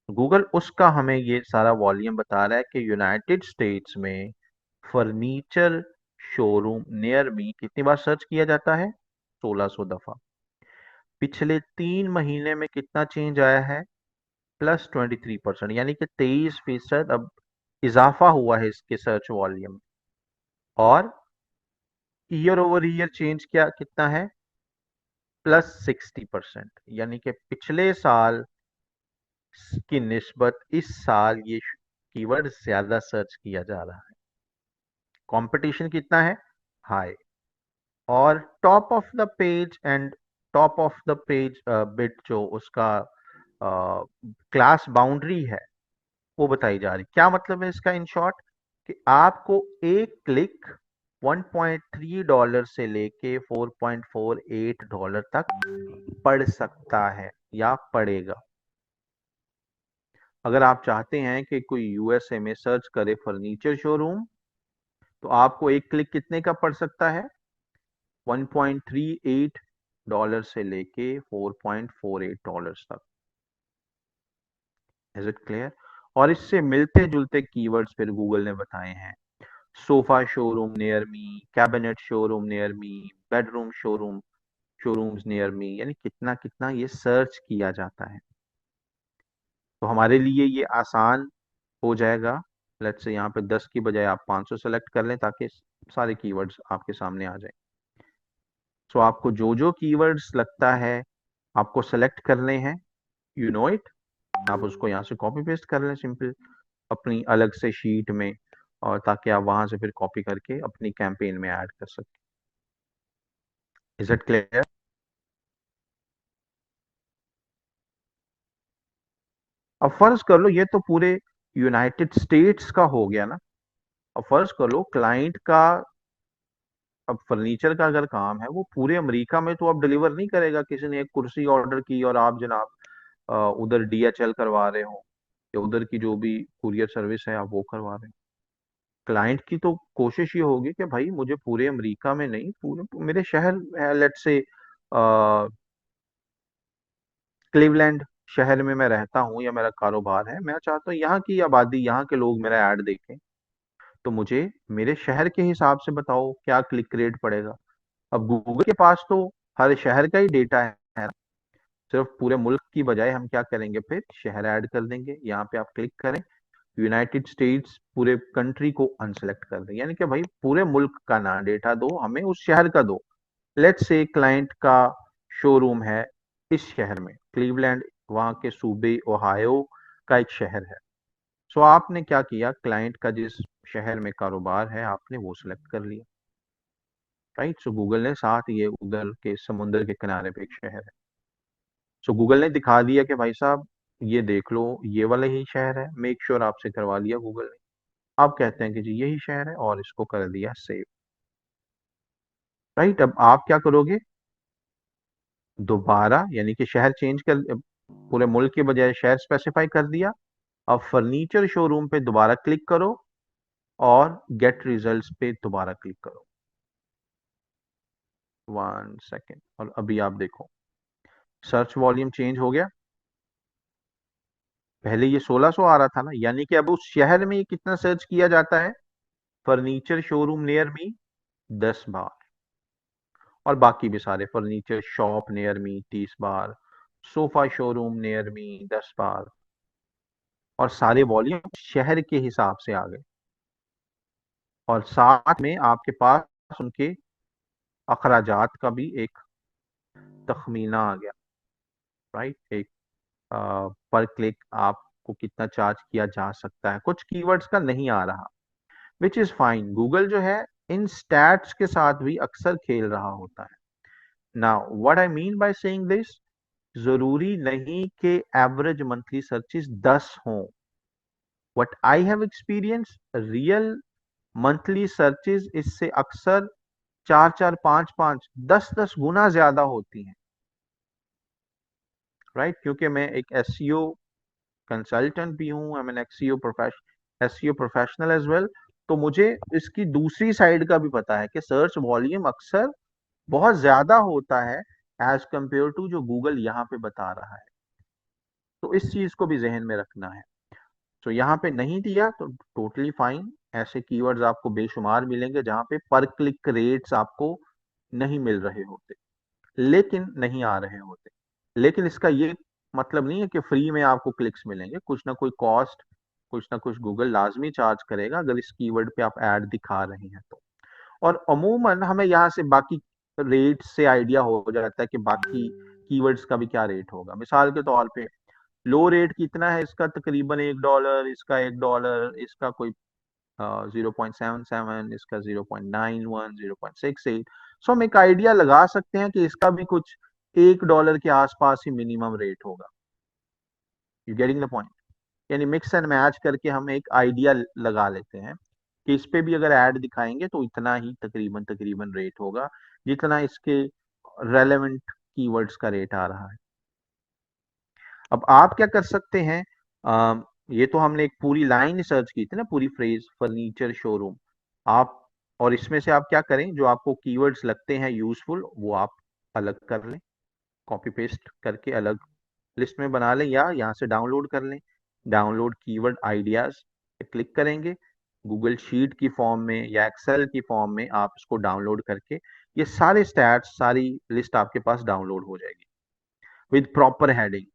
गूगल उसका हमें ये सारा वॉल्यूम बता रहा है कि यूनाइटेड स्टेट्स में फर्नीचर शोरूम नियर मी कितनी बार सर्च किया जाता है, 1600 दफा। पिछले 3 महीने में कितना चेंज आया है, +23%, यानी कि 23% अब इजाफा हुआ है इसके सर्च वॉल्यूम। और ईयर ओवर ईयर चेंज क्या कितना है, +60%, यानी कि पिछले साल की निस्बत इस साल ये कीवर्ड ज्यादा सर्च किया जा रहा है। कंपटीशन कितना है, हाई। और top of the page and top of the page bit जो उसका क्लास बाउंड्री है वो बताई जा रही। क्या मतलब है इसका, इन शॉर्ट, कि आपको एक क्लिक $1.3 से लेके $4.48 तक पड़ सकता है या पड़ेगा। अगर आप चाहते हैं कि कोई यूएसए में सर्च करे फर्नीचर शोरूम, तो आपको एक क्लिक कितने का पड़ सकता है, $1.38 से लेके $4.48 तक। Is it clear? और इससे मिलते जुलते कीवर्ड्स फिर गूगल ने बताए हैं। Sofa showroom near me, cabinet showroom near me, bedroom showrooms near me, यानी कितना कितना ये सर्च किया जाता है। तो हमारे लिए ये आसान हो जाएगा। लेट्स से यहाँ पे 10 की बजाय आप 500 सेलेक्ट कर लें ताकि सारे कीवर्ड्स आपके सामने आ जाए। सो आपको जो जो कीवर्ड्स लगता है आपको सेलेक्ट करने हैं, यू नो इट, आप उसको यहाँ से कॉपी पेस्ट कर लें सिंपल अपनी अलग से शीट में, और ताकि आप वहां से फिर कॉपी करके अपनी कैंपेन में ऐड कर सकें। Is it clear? अब फर्ज कर लो ये तो पूरे यूनाइटेड स्टेट्स का हो गया ना। अब फर्ज कर लो क्लाइंट का, अब फर्नीचर का अगर काम है वो पूरे अमेरिका में तो अब डिलीवर नहीं करेगा। किसी ने एक कुर्सी ऑर्डर की और आप जनाब उधर डीएचएल करवा रहे हो, या उधर की जो भी कुरियर सर्विस है आप वो करवा रहे हो। क्लाइंट की तो कोशिश ये होगी कि भाई मुझे पूरे अमेरिका में नहीं, पूरे मेरे शहर है, लेट्स से क्लीवलैंड शहर में मैं रहता हूँ या मेरा कारोबार है, मैं चाहता हूँ यहाँ की आबादी, यहाँ के लोग मेरा ऐड देखें। तो मुझे मेरे शहर के हिसाब से बताओ क्या क्लिक रेट पड़ेगा। अब गूगल के पास तो हर शहर का ही डेटा है। सिर्फ पूरे मुल्क की बजाय हम क्या करेंगे, फिर शहर ऐड कर देंगे। यहाँ पे आप क्लिक करें, यूनाइटेड स्टेट्स पूरे कंट्री को अनसेलेक्ट कर दें, यानी कि भाई पूरे मुल्क का ना डेटा दो, हमें उस शहर का दो। लेट्स से क्लाइंट का शोरूम है इस शहर में, क्लीवलैंड, वहां के सूबे ओहायो का एक शहर है। सो आपने क्या किया, क्लाइंट का जिस शहर में कारोबार है आपने वो सिलेक्ट कर लिया, राइट। सो गूगल ने साथ ये उधर के समुद्र के किनारे पे एक शहर है, सो गूगल ने दिखा दिया कि भाई साहब ये देख लो ये वाला ही शहर है, मेक श्योर आपसे करवा लिया गूगल ने। आप कहते हैं कि जी यही शहर है और इसको कर दिया सेव, राइट। अब आप क्या करोगे, दोबारा यानी कि शहर चेंज कर, पूरे मुल्क के बजाय शहर स्पेसिफाई कर दिया। अब फर्नीचर शोरूम पे दोबारा क्लिक करो और गेट रिजल्ट्स पे दोबारा क्लिक करो। 1 सेकेंड, और अभी आप देखो सर्च वॉल्यूम चेंज हो गया। पहले ये 1600 आ रहा था ना, यानी कि अब उस शहर में ये कितना सर्च किया जाता है, फर्नीचर शोरूम नियर मी 10 बार, और बाकी भी सारे फर्नीचर शॉप नियर मी 30 बार, सोफा शोरूम नियर मी 10 बार, और सारे वॉल्यूम शहर के हिसाब से आ गए। और साथ में आपके पास उनके अखराजात का भी एक तखमीना आ गया, राइट। एक पर क्लिक आपको कितना चार्ज किया जा सकता है, कुछ कीवर्ड्स का नहीं आ रहा, विच इज फाइन। गूगल जो है इन स्टैट्स के साथ भी अक्सर खेल रहा होता है। Now what I mean by saying this, जरूरी नहीं कि एवरेज मंथली सर्चेस 10 हों। What I have experience, real monthly searches इससे अक्सर 4 4 5 5 10 10 गुना ज्यादा होती हैं, राइट। क्योंकि मैं एक एसईओ कंसल्टेंट भी हूँ, I am an SEO professional as well. तो मुझे इसकी दूसरी साइड का भी पता है कि सर्च वॉल्यूम अक्सर बहुत ज्यादा होता है एज कंपेयर टू जो गूगल यहाँ पे बता रहा है। तो इस चीज को भी जहन में रखना है। तो यहाँ पे नहीं दिया तो टोटली फाइन, ऐसे कीवर्ड्स आपको बेशुमार मिलेंगे जहाँ पे पर क्लिक रेट्स आपको नहीं मिल रहे होते, लेकिन नहीं आ रहे होते। लेकिन इसका ये मतलब नहीं है कि फ्री में आपको क्लिक्स मिलेंगे, कुछ ना कोई कॉस्ट, कुछ ना कुछ गूगल लाजमी चार्ज करेगा अगर इस कीवर्ड पे आप ऐड दिखा रहे हैं तो। और अमूमन हमें यहाँ से बाकी रेट से आइडिया हो जाता है कि बाकी कीवर्ड्स का भी क्या रेट होगा। मिसाल के तौर पे लो रेट कितना है इसका, तकरीबन $1, इसका $1, इसका कोई 0.77, इसका 0.91, 0.68। सो हम एक आइडिया लगा सकते हैं कि इसका भी कुछ $1 के आसपास ही मिनिमम रेट होगा। You getting the point? यानी मिक्स एंड मैच करके हम एक आइडिया लगा लेते हैं कि इस पे भी अगर ऐड दिखाएंगे तो इतना ही तकरीबन तकरीबन रेट होगा जितना इसके रेलेवेंट कीवर्ड्स का रेट आ रहा है। अब आप क्या कर सकते हैं, ये तो हमने एक पूरी लाइन सर्च की थी ना, पूरी फ्रेज फर्नीचर शोरूम। आप और इसमें से आप क्या करें, जो आपको कीवर्ड्स लगते हैं यूजफुल वो आप अलग कर लें, कॉपी पेस्ट करके अलग लिस्ट में बना लें, या यहाँ से डाउनलोड कर लें। डाउनलोड कीवर्ड आइडियाज पे क्लिक करेंगे, गूगल शीट की फॉर्म में या एक्सेल की फॉर्म में आप इसको डाउनलोड करके ये सारे स्टैट्स, सारी लिस्ट आपके पास डाउनलोड हो जाएगी विद प्रॉपर हेडिंग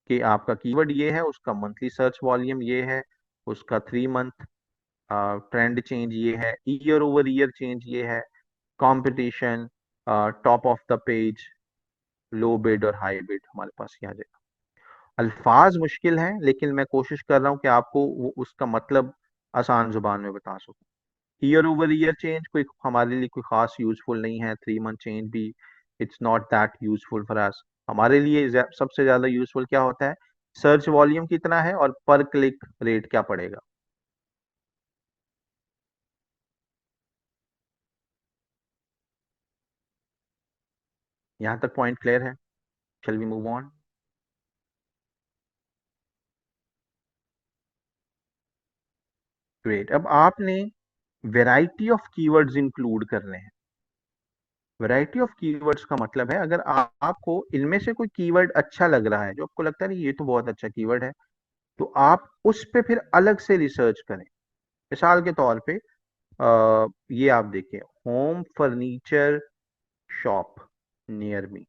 कि आपका कीवर्ड ये है, उसका मंथली सर्च वॉल्यूम ये है, उसका 3 मंथ ट्रेंड चेंज ये है, ईयर ओवर ईयर चेंज ये है, competition, top of the page, low bid और हाई बिड हमारे पास यहाँ जाएगा। अल्फाज मुश्किल हैं, लेकिन मैं कोशिश कर रहा हूँ कि आपको वो उसका मतलब आसान जुबान में बता सकूं। ईयर ओवर ईयर चेंज कोई हमारे लिए कोई खास यूजफुल नहीं है, 3 मंथ चेंज भी it's not that useful for us. हमारे लिए सबसे ज्यादा यूजफुल क्या होता है, सर्च वॉल्यूम कितना है और पर क्लिक रेट क्या पड़ेगा। यहाँ तक पॉइंट क्लियर है? Shall we move on? Great. अब आपने वैरायटी ऑफ कीवर्ड्स इंक्लूड करने हैं। वैरायटी ऑफ कीवर्ड्स का मतलब है, अगर आपको इनमें से कोई कीवर्ड अच्छा लग रहा है, जो आपको लगता है नहीं ये तो बहुत अच्छा कीवर्ड है, तो आप उस पे फिर अलग से रिसर्च करें। मिसाल के तौर पे ये आप देखिए, home furniture shop near me.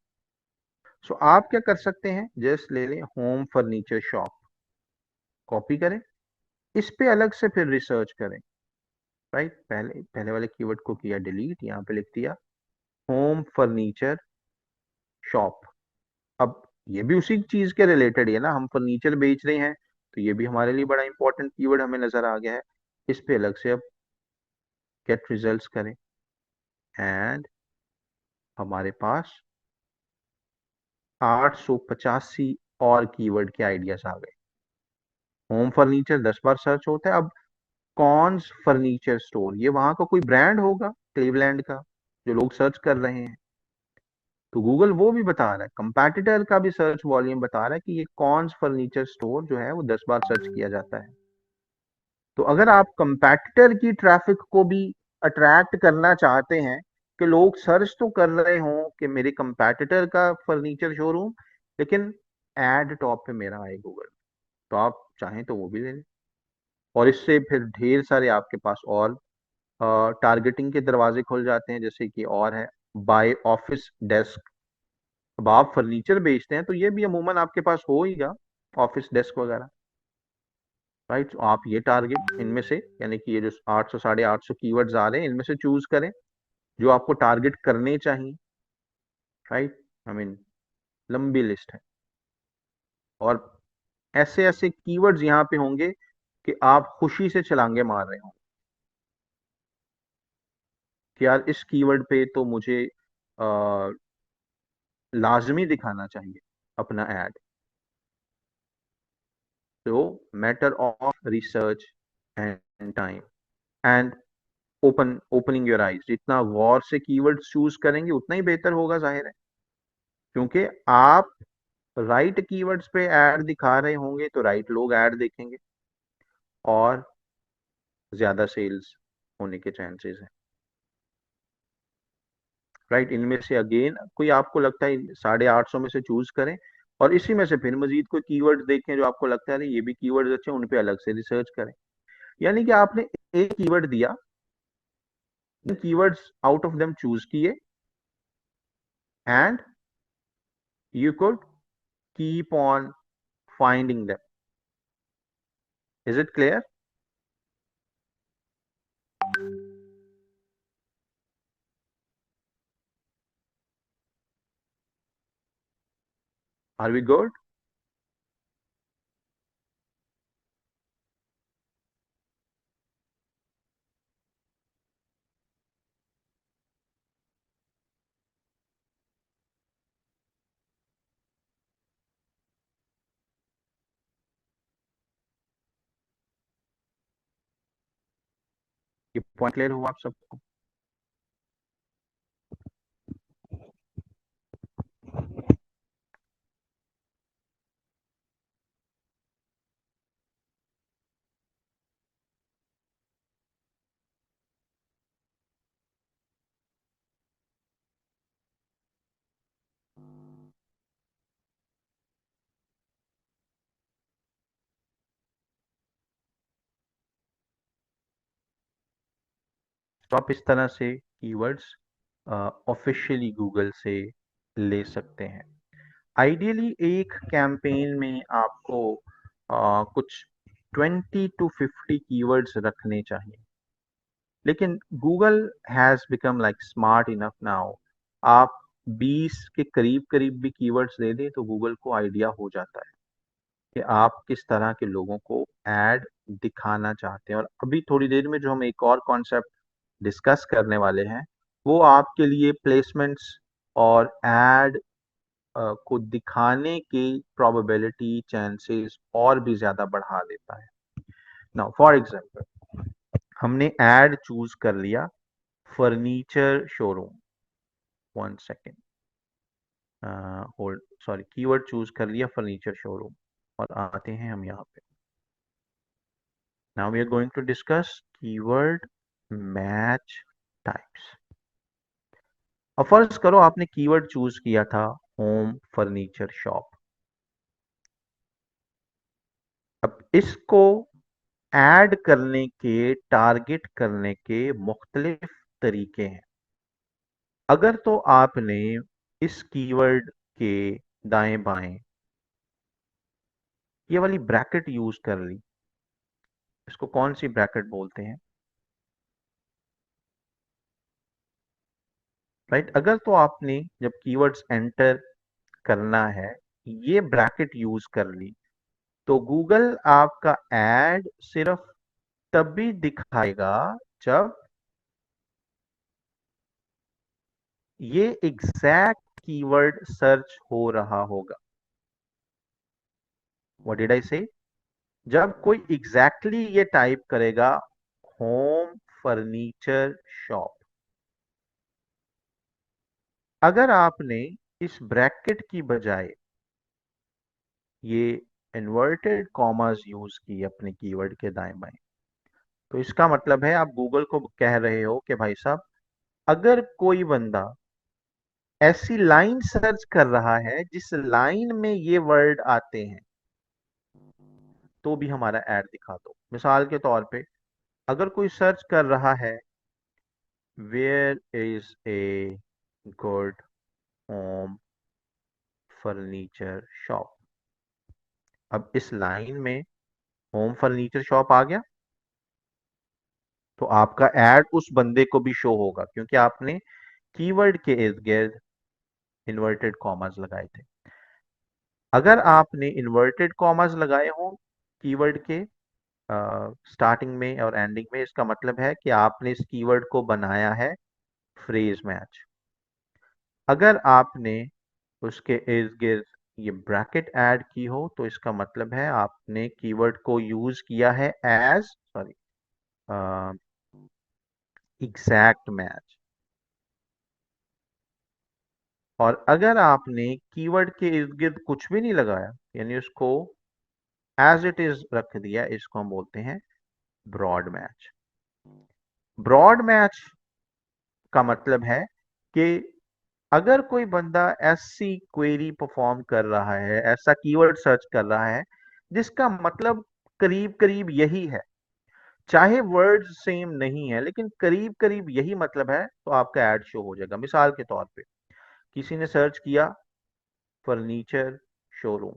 So आप क्या कर सकते हैं, जस्ट ले लें होम फर्नीचर शॉप, कॉपी करें, इस पे अलग से फिर रिसर्च करें। राइट, पहले पहले वाले कीवर्ड को किया डिलीट, यहाँ पे लिख दिया होम फर्नीचर शॉप। अब ये भी उसी चीज के रिलेटेड ही है ना, हम फर्नीचर बेच रहे हैं, तो ये भी हमारे लिए बड़ा इंपॉर्टेंट कीवर्ड हमें नजर आ गया है। इस पे अलग से अब गेट रिजल्ट्स करें, एंड हमारे पास 885 और कीवर्ड के आइडियाज आ गए। होम फर्नीचर 10 बार सर्च होता है। अब कॉन्स फर्नीचर स्टोर, ये वहां का कोई ब्रांड होगा क्लीवलैंड का जो लोग सर्च कर रहे हैं, तो गूगल वो भी बता रहा है, कंपैटिटर का भी सर्च वॉल्यूम बता रहा है कि ये कॉन्स फर्नीचर स्टोर जो है वो 10 बार सर्च किया जाता है। तो अगर आप कंपैटिटर की ट्रैफिक को भी अट्रैक्ट करना चाहते हैं, कि लोग सर्च तो कर रहे हों कि मेरे कंपैटिटर का फर्नीचर शोरूम, लेकिन एड टॉप पे मेरा आए गूगल, तो आप चाहें तो वो भी ले लें। और इससे फिर ढेर सारे आपके पास और टारगेटिंग के दरवाजे खुल जाते हैं, जैसे कि और है बाय ऑफिस डेस्क। अब आप फर्नीचर बेचते हैं तो ये भी अमूमन आपके पास होगा, ऑफिस डेस्क वगैरह। राइट, तो आप ये टारगेट इनमें से, यानी कि ये जो 800 850 कीवर्ड्स आ रहे हैं, इनमें से चूज करें जो आपको टारगेट करने चाहिए। राइट, आई मीन लंबी लिस्ट है, और ऐसे ऐसे कीवर्ड्स यहाँ पे होंगे कि आप खुशी से छलांगे मार रहे हो कि यार इस कीवर्ड पे तो मुझे आ, लाजमी दिखाना चाहिए अपना ऐड। तो matter of research and time and opening your eyes, जितना गौर से कीवर्ड्स चूज करेंगे उतना ही बेहतर होगा, जाहिर है, क्योंकि आप राइट कीवर्ड्स पे ऐड दिखा रहे होंगे तो राइट लोग ऐड देखेंगे और ज्यादा सेल्स होने के चांसेस हैं। राइट, इनमें से अगेन कोई आपको लगता है 850 में से चूज करें, और इसी में से फिर मजीद कोई कीवर्ड्स देखें जो आपको लगता है नहीं ये भी कीवर्ड्स अच्छे हैं, उन पे अलग से रिसर्च करें। यानी कि आपने एक कीवर्ड दिया, keywords out of them choose किए, and you could keep on finding them. Is it clear? Are we good? ये पॉइंट क्लियर हुआ आप सबको? तो आप इस तरह से कीवर्ड्स ऑफिशियली गूगल से ले सकते हैं। आइडियली एक कैंपेन में आपको कुछ 20 to 50 कीवर्ड्स रखने चाहिए, लेकिन Google has become like smart enough now. आप 20 के करीब करीब भी कीवर्ड्स दे दें तो गूगल को आइडिया हो जाता है कि आप किस तरह के लोगों को ऐड दिखाना चाहते हैं। और अभी थोड़ी देर में जो हम एक और कॉन्सेप्ट डिस्कस करने वाले हैं, वो आपके लिए प्लेसमेंट्स और एड को दिखाने की प्रोबेबिलिटी चांसेस और भी ज्यादा बढ़ा देता है। नाउ फॉर एग्जांपल, हमने एड चूज कर लिया furniture showroom. One second, hold, sorry, keyword choose कर लिया फर्नीचर शोरूम, और आते हैं हम यहाँ पे। Now we are going to discuss keyword match types. अब फर्ज करो आपने कीवर्ड चूज किया था होम फर्नीचर शॉप। अब इसको ऐड करने के, टारगेट करने के मुख्तलिफ तरीके हैं। अगर तो आपने इस कीवर्ड के दाएं बाएं ये वाली ब्रैकेट यूज कर ली, इसको कौन सी ब्रैकेट बोलते हैं, राइट? अगर तो आपने जब कीवर्ड्स एंटर करना है ये ब्रैकेट यूज कर ली, तो गूगल आपका एड सिर्फ तभी दिखाएगा जब ये एग्जैक्ट कीवर्ड सर्च हो रहा होगा। व्हाट डिड आई से? जब कोई एग्जैक्टली exactly ये टाइप करेगा होम फर्नीचर शॉप। अगर आपने इस ब्रैकेट की बजाय ये इन्वर्टेड कॉमास यूज की अपने कीवर्ड के दाएं बाएं, तो इसका मतलब है आप गूगल को कह रहे हो कि भाई साहब, अगर कोई बंदा ऐसी लाइन सर्च कर रहा है जिस लाइन में ये वर्ड आते हैं, तो भी हमारा ऐड दिखा दो। मिसाल के तौर पे, अगर कोई सर्च कर रहा है where is a good home furniture shop, अब इस लाइन में होम फर्नीचर शॉप आ गया, तो आपका ऐड उस बंदे को भी शो होगा क्योंकि आपने कीवर्ड के इर्द गिर्द इन्वर्टेड कॉमास लगाए थे। अगर आपने इन्वर्टेड कॉमास लगाए हो कीवर्ड के स्टार्टिंग में और एंडिंग में, इसका मतलब है कि आपने इस कीवर्ड को बनाया है फ्रेज मैच। अगर आपने उसके इर्द गिर्द ये ब्रैकेट ऐड की हो, तो इसका मतलब है आपने कीवर्ड को यूज किया है एज, सॉरी, एग्जैक्ट मैच। और अगर आपने कीवर्ड के इर्द गिर्द कुछ भी नहीं लगाया, यानी उसको एज इट इज रख दिया, इसको हम बोलते हैं ब्रॉड मैच। ब्रॉड मैच का मतलब है कि अगर कोई बंदा ऐसी क्वेरी परफॉर्म कर रहा है, ऐसा कीवर्ड सर्च कर रहा है जिसका मतलब करीब करीब यही है, चाहे वर्ड सेम नहीं है लेकिन करीब करीब यही मतलब है, तो आपका ऐड शो हो जाएगा। मिसाल के तौर पे, किसी ने सर्च किया फर्नीचर शोरूम,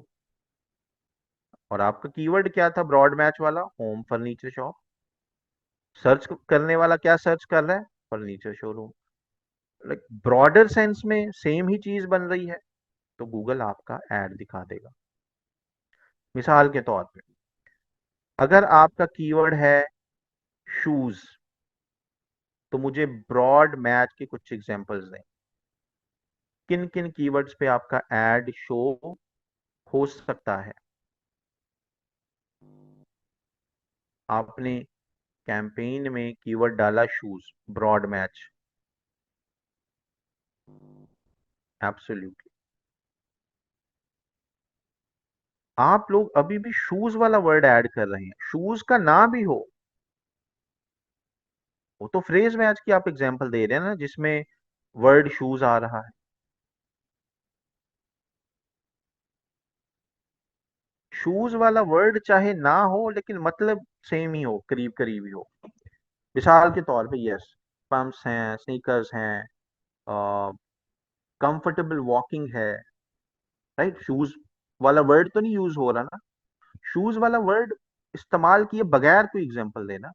और आपका कीवर्ड क्या था ब्रॉड मैच वाला, होम फर्नीचर शॉप। सर्च करने वाला क्या सर्च कर रहा है, furniture showroom. Like broader sense में सेम ही चीज बन रही है, तो गूगल आपका ऐड दिखा देगा। मिसाल के तौर पे, अगर आपका कीवर्ड है शूज, तो मुझे ब्रॉड मैच के कुछ एग्जांपल्स दें। किन किन कीवर्ड्स पे आपका एड शो हो सकता है? आपने कैंपेन में कीवर्ड डाला शूज, ब्रॉड मैच, एब्सोल्युटली। आप लोग अभी भी शूज वाला वर्ड ऐड कर रहे हैं, शूज का ना भी हो, वो तो फ्रेज मैच की आप एग्जांपल दे रहे हैं ना जिसमें वर्ड शूज आ रहा है। शूज वाला वर्ड चाहे ना हो लेकिन मतलब सेम ही हो, करीब करीब ही हो। मिसाल के तौर पे, यस, पंप्स हैं, स्नीकर्स हैं, कंफर्टेबल वॉकिंग है, राइट। शूज वाला वर्ड तो नहीं यूज हो रहा ना, शूज वाला वर्ड इस्तेमाल किए बगैर कोई एग्जांपल देना।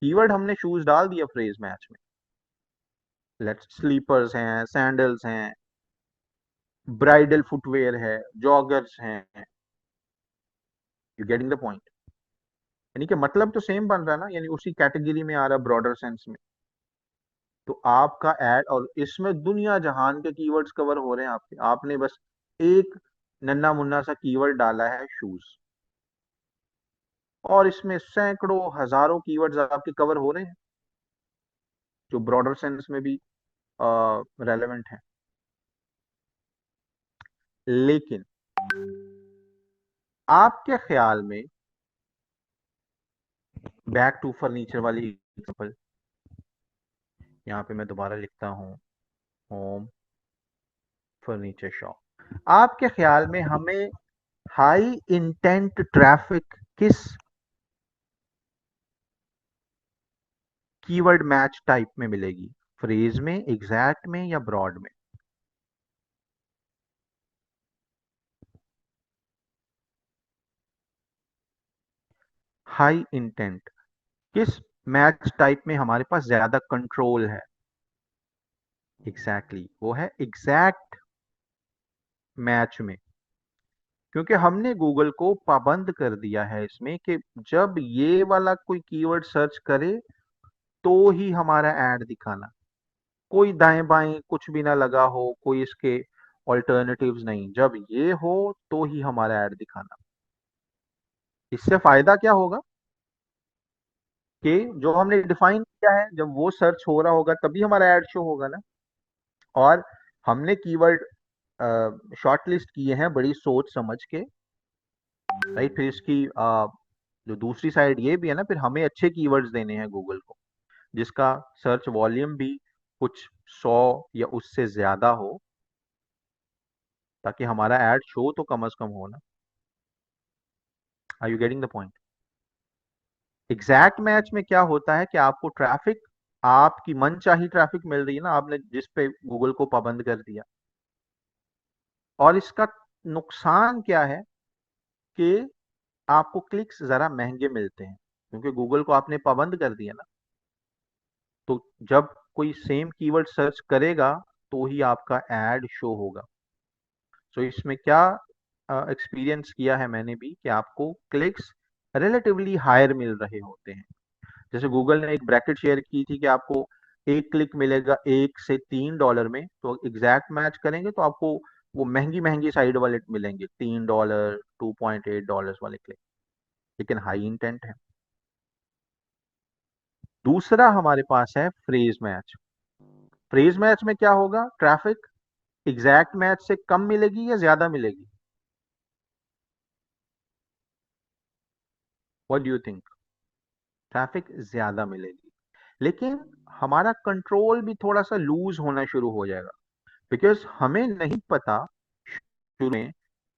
कीवर्ड हमने शूज डाल दिया फ्रेज मैच में। लेट्स स्लीपर्स हैं, सैंडल्स हैं, ब्राइडल फुटवेयर है, जॉगर्स हैं। You getting the point? यानी कि मतलब तो सेम बन रहा है ना, यानी उसी कैटेगरी में आ रहा है ब्रॉडर सेंस में। तो आपका एड, और इसमें दुनिया जहान के कीवर्ड्स कवर हो रहे हैं आपके, आपने बस एक नन्ना मुन्ना सा कीवर्ड डाला है शूज, और इसमें सैकड़ों हजारों कीवर्ड्स आपके कवर हो रहे हैं जो ब्रॉडर सेंस में भी रेलेवेंट है। लेकिन आपके ख्याल में, बैक टू फर्नीचर वाली एग्जांपल, यहाँ पे मैं दोबारा लिखता हूँ, होम फर्नीचर शॉप। आपके ख्याल में हमें हाई इंटेंट ट्रैफिक किस कीवर्ड मैच टाइप में मिलेगी? फ्रेज में, एग्जैक्ट में, या ब्रॉड में? हाई इंटेंट किस मैच टाइप में हमारे पास ज्यादा कंट्रोल है? एग्जैक्टली वो है एग्जैक्ट मैच में। क्योंकि हमने गूगल को पाबंद कर दिया है इसमें कि जब ये वाला कोई कीवर्ड सर्च करे तो ही हमारा ऐड दिखाना। कोई दाएं बाएं कुछ भी ना लगा हो, कोई इसके ऑल्टरनेटिव्स नहीं, जब ये हो तो ही हमारा ऐड दिखाना। इससे फायदा क्या होगा कि जो हमने डिफाइन किया है, जब वो सर्च हो रहा होगा तभी हमारा ऐड शो होगा ना। और हमने कीवर्ड शॉर्टलिस्ट किए हैं बड़ी सोच समझ के, राइट। फिर इसकी जो दूसरी साइड ये भी है ना, फिर हमें अच्छे कीवर्ड्स देने हैं गूगल को, जिसका सर्च वॉल्यूम भी कुछ 100 या उससे ज्यादा हो, ताकि हमारा ऐड शो तो कम से कम हो ना। Are you getting the point? Exact match में क्या होता है कि आपको ट्रैफिक, आपकी मनचाही ट्रैफिक मिल रही है ना, आपने जिस पे गूगल को पाबंद कर दिया। और इसका नुकसान क्या है कि आपको क्लिक्स जरा महंगे मिलते हैं, क्योंकि गूगल को आपने पाबंद कर दिया ना। तो जब कोई सेम कीवर्ड सर्च करेगा तो ही आपका एड शो होगा। तो इसमें क्या एक्सपीरियंस किया है मैंने भी कि आपको क्लिक्स रिलेटिवली हायर मिल रहे होते हैं। जैसे गूगल ने एक ब्रैकेट शेयर की थी कि आपको एक क्लिक मिलेगा $1 से $3 में, तो एग्जैक्ट मैच करेंगे तो आपको वो महंगी महंगी साइड वाले मिलेंगे, $3, $2.8 वाले क्लिक, लेकिन हाई इंटेंट है। दूसरा हमारे पास है फ्रेज मैच। फ्रेज मैच में क्या होगा? ट्रैफिक एग्जैक्ट मैच से कम मिलेगी या ज्यादा मिलेगी? What do you think? Traffic ज्यादा मिलेगी, लेकिन हमारा कंट्रोल भी थोड़ा सा लूज होना शुरू हो जाएगा। बिकॉज हमें नहीं पता शुरू में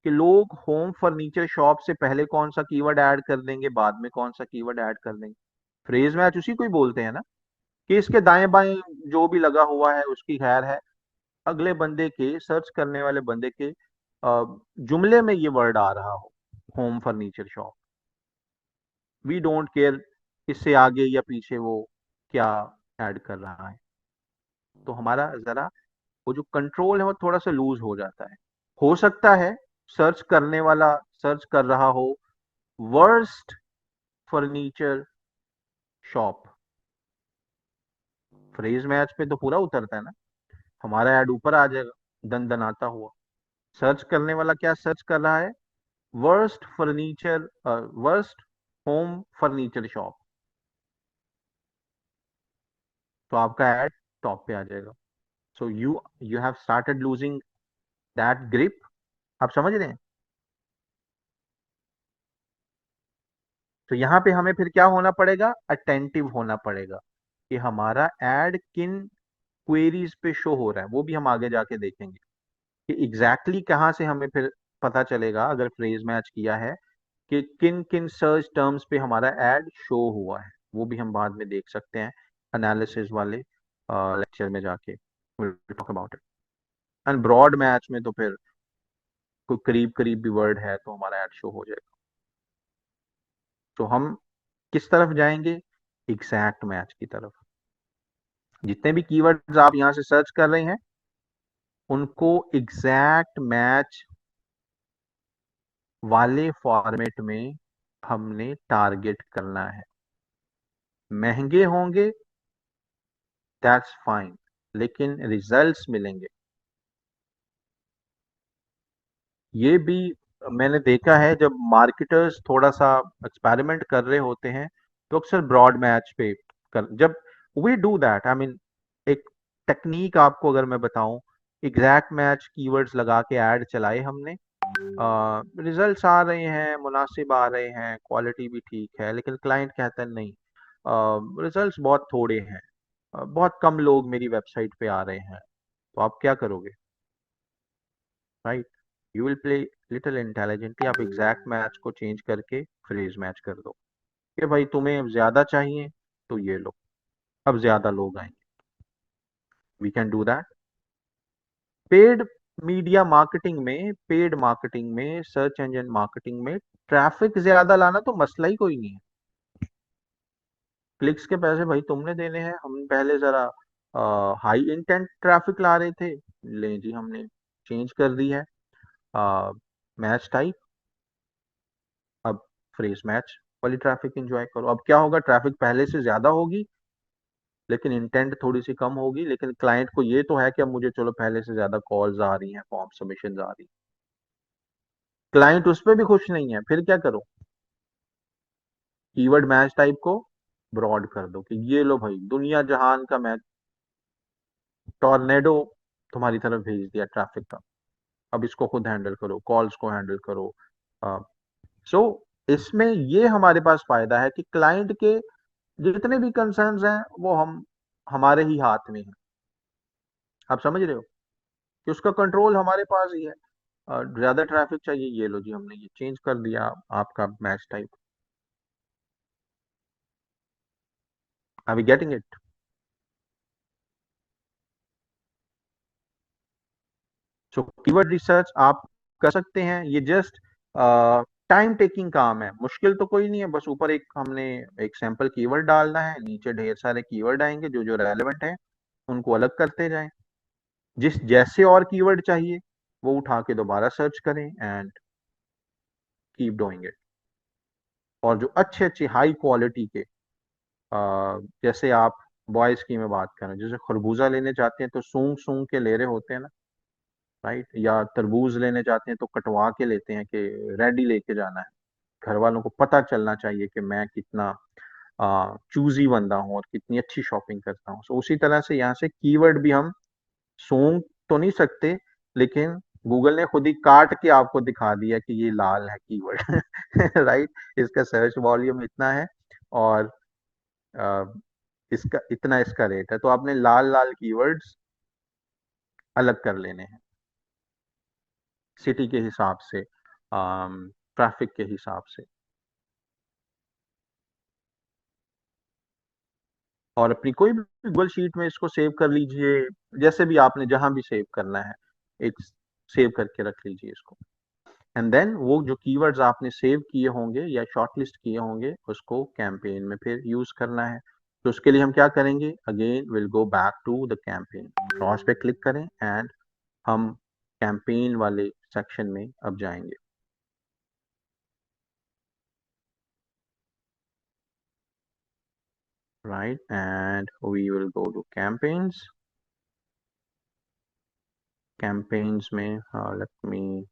कि लोग होम फर्नीचर शॉप से पहले कौन सा कीवर्ड ऐड कर देंगे, बाद में कौन सा कीवर्ड ऐड कर देंगे। फ्रेज मैच उसी को ही बोलते हैं ना, कि इसके दाएं बाएं जो भी लगा हुआ है उसकी खैर है, अगले बंदे के, सर्च करने वाले बंदे के जुमले में ये वर्ड आ रहा हो, home furniture shop. We don't care इससे आगे या पीछे वो क्या ऐड कर रहा है। तो हमारा जरा वो जो कंट्रोल है वो थोड़ा सा लूज हो जाता है। हो सकता है सर्च करने वाला सर्च कर रहा हो worst furniture shop, phrase match पे तो पूरा उतरता है ना, हमारा ऐड ऊपर आ जाएगा दन दन आता हुआ। सर्च करने वाला क्या सर्च कर रहा है? Worst furniture, worst home furniture shop, तो आपका ऐड टॉप पे आ जाएगा। So you you have started losing that grip. आप समझ रहे हैं? तो यहाँ पे हमें फिर क्या होना पड़ेगा? अटेंटिव होना पड़ेगा कि हमारा एड किन क्वेरीज पे शो हो रहा है, वो भी हम आगे जाके देखेंगे कि एग्जैक्टली कहाँ से हमें फिर पता चलेगा अगर फ्रेज मैच किया है कि किन किन सर्च टर्म्स पे हमारा एड शो हुआ है, वो भी हम बाद में देख सकते हैं एनालिसिस वाले लेक्चर में जाके will talk about it. And broad match में तो फिर कोई करीब करीब भी वर्ड है तो हमारा ऐड शो हो जाएगा। तो हम किस तरफ जाएंगे? एग्जैक्ट मैच की तरफ। जितने भी कीवर्ड्स आप यहाँ से सर्च कर रहे हैं उनको एग्जैक्ट मैच वाले फॉर्मेट में हमने टारगेट करना है। महंगे होंगे, दैट्स फाइन, लेकिन रिजल्ट्स मिलेंगे। ये भी मैंने देखा है, जब मार्केटर्स थोड़ा सा एक्सपेरिमेंट कर रहे होते हैं तो अक्सर ब्रॉड मैच पे कर, जब we do that, I mean एक टेक्निक आपको अगर मैं बताऊं, एग्जैक्ट मैच कीवर्ड्स लगा के ऐड चलाए हमने, रिजल्ट्स आ रहे हैं, मुनासिब आ रहे हैं, क्वालिटी भी ठीक है, लेकिन क्लाइंट कहता है नहीं, रिजल्ट्स बहुत थोड़े हैं, बहुत कम लोग मेरी वेबसाइट पे आ रहे हैं। तो आप क्या करोगे? Right, you will play little intelligently, आप एग्जैक्ट मैच को चेंज करके फ्रेज मैच कर दो कि भाई तुम्हें अब ज्यादा चाहिए तो ये लो, अब ज्यादा लोग आएंगे। We can do that. Paid media marketing में, पेड मार्केटिंग में, सर्च इंजन मार्केटिंग में ट्रैफिक ज्यादा लाना तो मसला ही कोई नहीं है। क्लिक्स के पैसे भाई तुमने देने हैं। हम पहले जरा हाई इंटेंट ट्रैफिक ला रहे थे, ले जी हमने चेंज कर दी है मैच टाइप। अब फ्रेज मैच वाली ट्रैफिक एंजॉय करो। अब क्या होगा, ट्रैफिक पहले से ज्यादा होगी लेकिन इंटेंट थोड़ी सी कम होगी, लेकिन क्लाइंट को ये तो है कि अब मुझे चलो पहले से ज्यादा कॉल्स आ रही हैं, फॉर्म सबमिशन आ रही। क्लाइंट उस पर भी खुश नहीं है, फिर क्या करो? कीवर्ड मैच टाइप को ब्रॉड कर दो कि ये लो भाई, दुनिया जहान का मैच टॉर्नेडो तुम्हारी तरफ भेज दिया ट्रैफिक का, अब इसको खुद हैंडल करो, कॉल्स को हैंडल करो। सो इसमें ये हमारे पास फायदा है कि क्लाइंट के जितने भी कंसर्न्स हैं वो हम हमारे ही हाथ में है। आप समझ रहे हो कि उसका कंट्रोल हमारे पास ही है। ज्यादा ट्रैफिक चाहिए, ये लो जी हमने ये चेंज कर दिया आपका match type. Are we getting it? So keyword research आप कर सकते हैं, ये जस्ट टाइम टेकिंग काम है, मुश्किल तो कोई नहीं है। बस ऊपर एक हमने एक सैंपल कीवर्ड डालना है, नीचे ढेर सारे कीवर्ड आएंगे जो जो रेलेवेंट हैं, उनको अलग करते जाएं। जिस जैसे और कीवर्ड चाहिए वो उठा के दोबारा सर्च करें एंड कीप डूइंग इट। और जो अच्छे अच्छे हाई क्वालिटी के जैसे आप बॉयज की मैं बात करें, जैसे खरबूजा लेने जाते हैं तो सूंघ सूंघ के ले रहे होते हैं ना, राइट? या तरबूज लेने जाते हैं तो कटवा के लेते हैं कि रेडी लेके जाना है। घर वालों को पता चलना चाहिए कि मैं कितना चूजी बंदा हूँ और कितनी अच्छी शॉपिंग करता हूँ। सो उसी तरह से यहाँ से कीवर्ड भी हम सूंघ तो नहीं सकते, लेकिन गूगल ने खुद ही काट के आपको दिखा दिया कि ये लाल है कीवर्ड राइट, इसका सर्च वॉल्यूम इतना है और अ, इसका इतना इसका रेट है, तो आपने लाल लाल कीवर्ड्स अलग कर लेने हैं सिटी के हिसाब से, ट्रैफिक के हिसाब से। और अपनी कोई भी गूगल शीट में इसको सेव कर लीजिए, जैसे भी आपने जहां भी सेव करना है, एक सेव करके रख लीजिए इसको। एंड देन वो जो कीवर्ड्स आपने सेव किए होंगे या शॉर्टलिस्ट किए होंगे उसको कैंपेन में फिर यूज करना है। तो उसके लिए हम क्या करेंगे, again will go back to the campaign, cross पे क्लिक करें एंड हम कैंपेन वाले सेक्शन में अब जाएंगे। Right, and we will go to campaigns. Campaigns में let me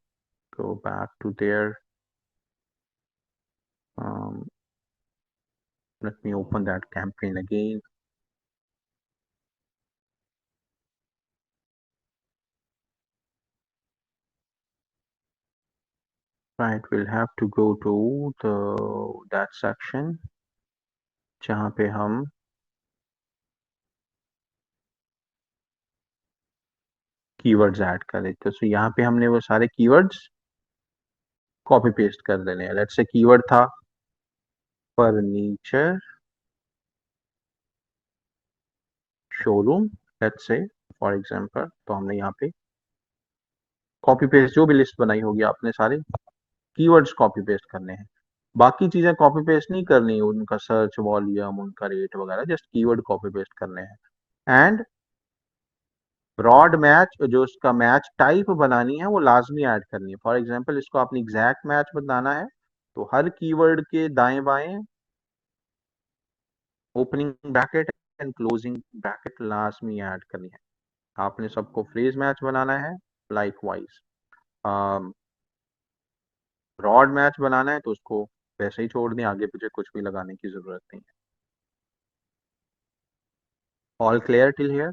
go back to there. um, Let me open that campaign again. Right, we'll have to go to the that section जहाँ पे हम keywords add कर देते हैं। सो यहाँ पे हमने वो सारे कीवर्ड्स कॉपी पेस्ट कर देने हैं। लेट्स से कीवर्ड था furniture, showroom, let's say for example, तो हमने यहाँ पे कॉपी पेस्ट जो भी लिस्ट बनाई होगी आपने सारे कीवर्ड्स कॉपी पेस्ट करने हैं। बाकी चीजें कॉपी पेस्ट नहीं करनी, उनका सर्च वॉल्यूम, उनका रेट वगैरह, जस्ट कीवर्ड कॉपी पेस्ट करने हैं। एंड ब्रॉड मैच, जो उसका मैच टाइप बनानी है वो लाजमी ऐड करनी है। फॉर एग्जांपल इसको आपने एग्जैक्ट मैच बनाना है, तो हर कीवर्ड के दाएं बाएं opening bracket and closing bracket लाजमी ऐड करनी है। आपने सबको फ्रेज मैच बनाना है, लाइक वाइज ब्रॉड मैच बनाना है तो उसको वैसे ही छोड़ दें, आगे पीछे कुछ भी लगाने की जरूरत नहीं है। All clear till here?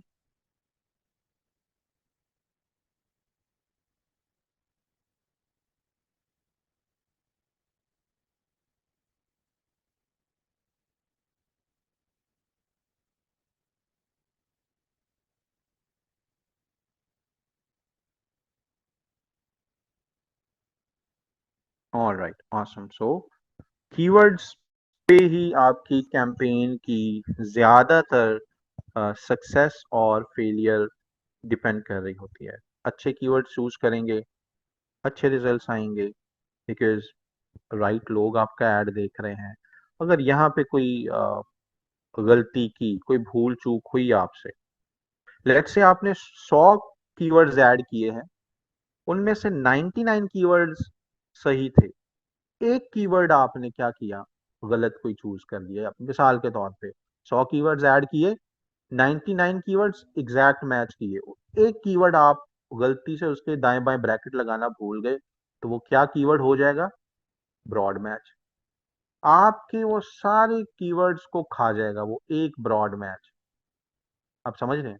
All right, awesome. So keywords पे ही आपकी कैंपेन की ज्यादातर सक्सेस और फेलियर डिपेंड कर रही होती है। अच्छे कीवर्ड चूज करेंगे, अच्छे रिजल्ट्स आएंगे, बिकॉज राइट लोग आपका ऐड देख रहे हैं। अगर यहाँ पे कोई गलती की, कोई भूल चूक हुई आपसे, लेट्स से आपने 100 कीवर्ड्स ऐड किए हैं, उनमें से 99 कीवर्ड्स सही थे, एक कीवर्ड आपने क्या किया, गलत कोई चूज कर दिया। मिसाल के तौर पे 100 कीवर्ड्स ऐड किए, 99 कीवर्ड्स एग्जैक्ट मैच किए, एक कीवर्ड आप गलती से उसके दाएं बाएं ब्रैकेट लगाना भूल गए, तो वो क्या कीवर्ड हो जाएगा? Broad match. आपके वो सारे कीवर्ड्स को खा जाएगा वो एक ब्रॉड मैच। आप समझ रहे हैं?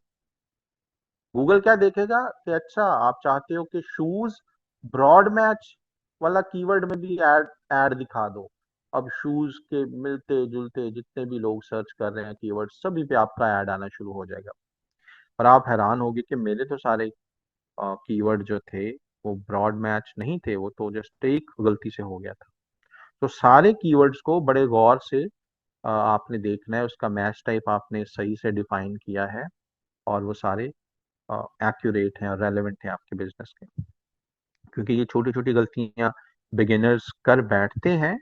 गूगल क्या देखेगा कि अच्छा आप चाहते हो कि शूज ब्रॉड मैच वाला कीवर्ड में भी ऐड ऐड दिखा दो। अब शूज के मिलते जुलते जितने भी लोग सर्च कर रहे हैं कीवर्ड, सभी पे आपका ऐड आना शुरू हो जाएगा। और आप हैरान होगे कि मेरे तो सारे कीवर्ड जो थे वो ब्रॉड मैच नहीं थे, वो तो जस्ट एक गलती से हो गया था। तो सारे कीवर्ड्स को बड़े गौर से आपने देखना है, उसका मैच टाइप आपने सही से डिफाइन किया है, और वो सारे एक्यूरेट हैं और रेलेवेंट हैं आपके बिजनेस के। क्योंकि ये छोटी छोटी गलतियां बिगिनर्स कर बैठते हैं,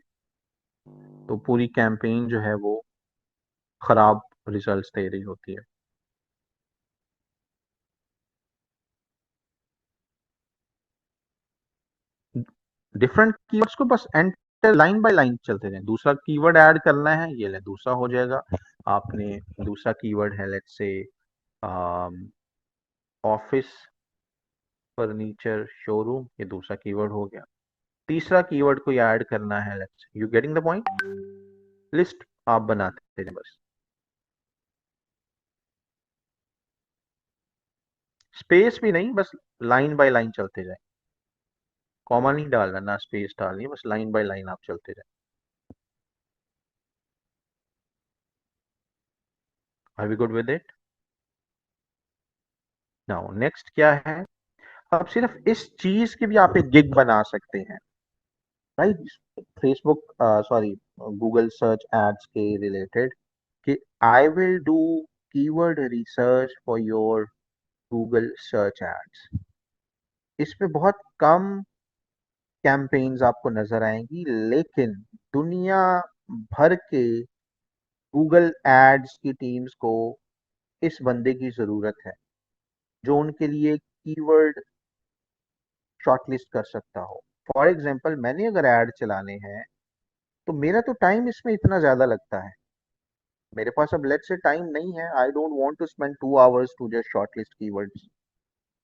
तो पूरी कैंपेन जो है वो खराब रिजल्ट्स दे रही होती है। डिफरेंट कीवर्ड्स को बस एंटर लाइन बाय लाइन चलते रहें। दूसरा कीवर्ड ऐड करना है, ये ले दूसरा हो जाएगा। आपने दूसरा कीवर्ड है, let's say office furniture showroom, ये दूसरा कीवर्ड हो गया। तीसरा कीवर्ड कोई ऐड करना है, let's you getting the point? List आप बनाते हैं बस, स्पेस भी नहीं, बस लाइन बाय लाइन चलते जाए। कॉमा नहीं डालना, ना स्पेस डालनी, बस लाइन बाय लाइन आप चलते जाए। Are we good with it? Now next क्या है, अब सिर्फ इस चीज की भी आप एक गिग बना सकते हैं, right? Facebook, sorry, Google search ads के रिलेटेड, कि I will do keyword research for your Google search ads. इसमें बहुत कम कैंपेन्स आपको नजर आएंगी, लेकिन दुनिया भर के गूगल एड्स की टीम्स को इस बंदे की जरूरत है, जो उनके लिए कीवर्ड शॉर्टलिस्ट कर सकता हो। फॉर एग्जांपल मैंने अगर ऐड चलाने हैं, तो मेरा तो टाइम इसमें इतना ज्यादा लगता है, मेरे पास अब लेट्स से टाइम नहीं है, I don't want to spend 2 hours to just shortlist keywords.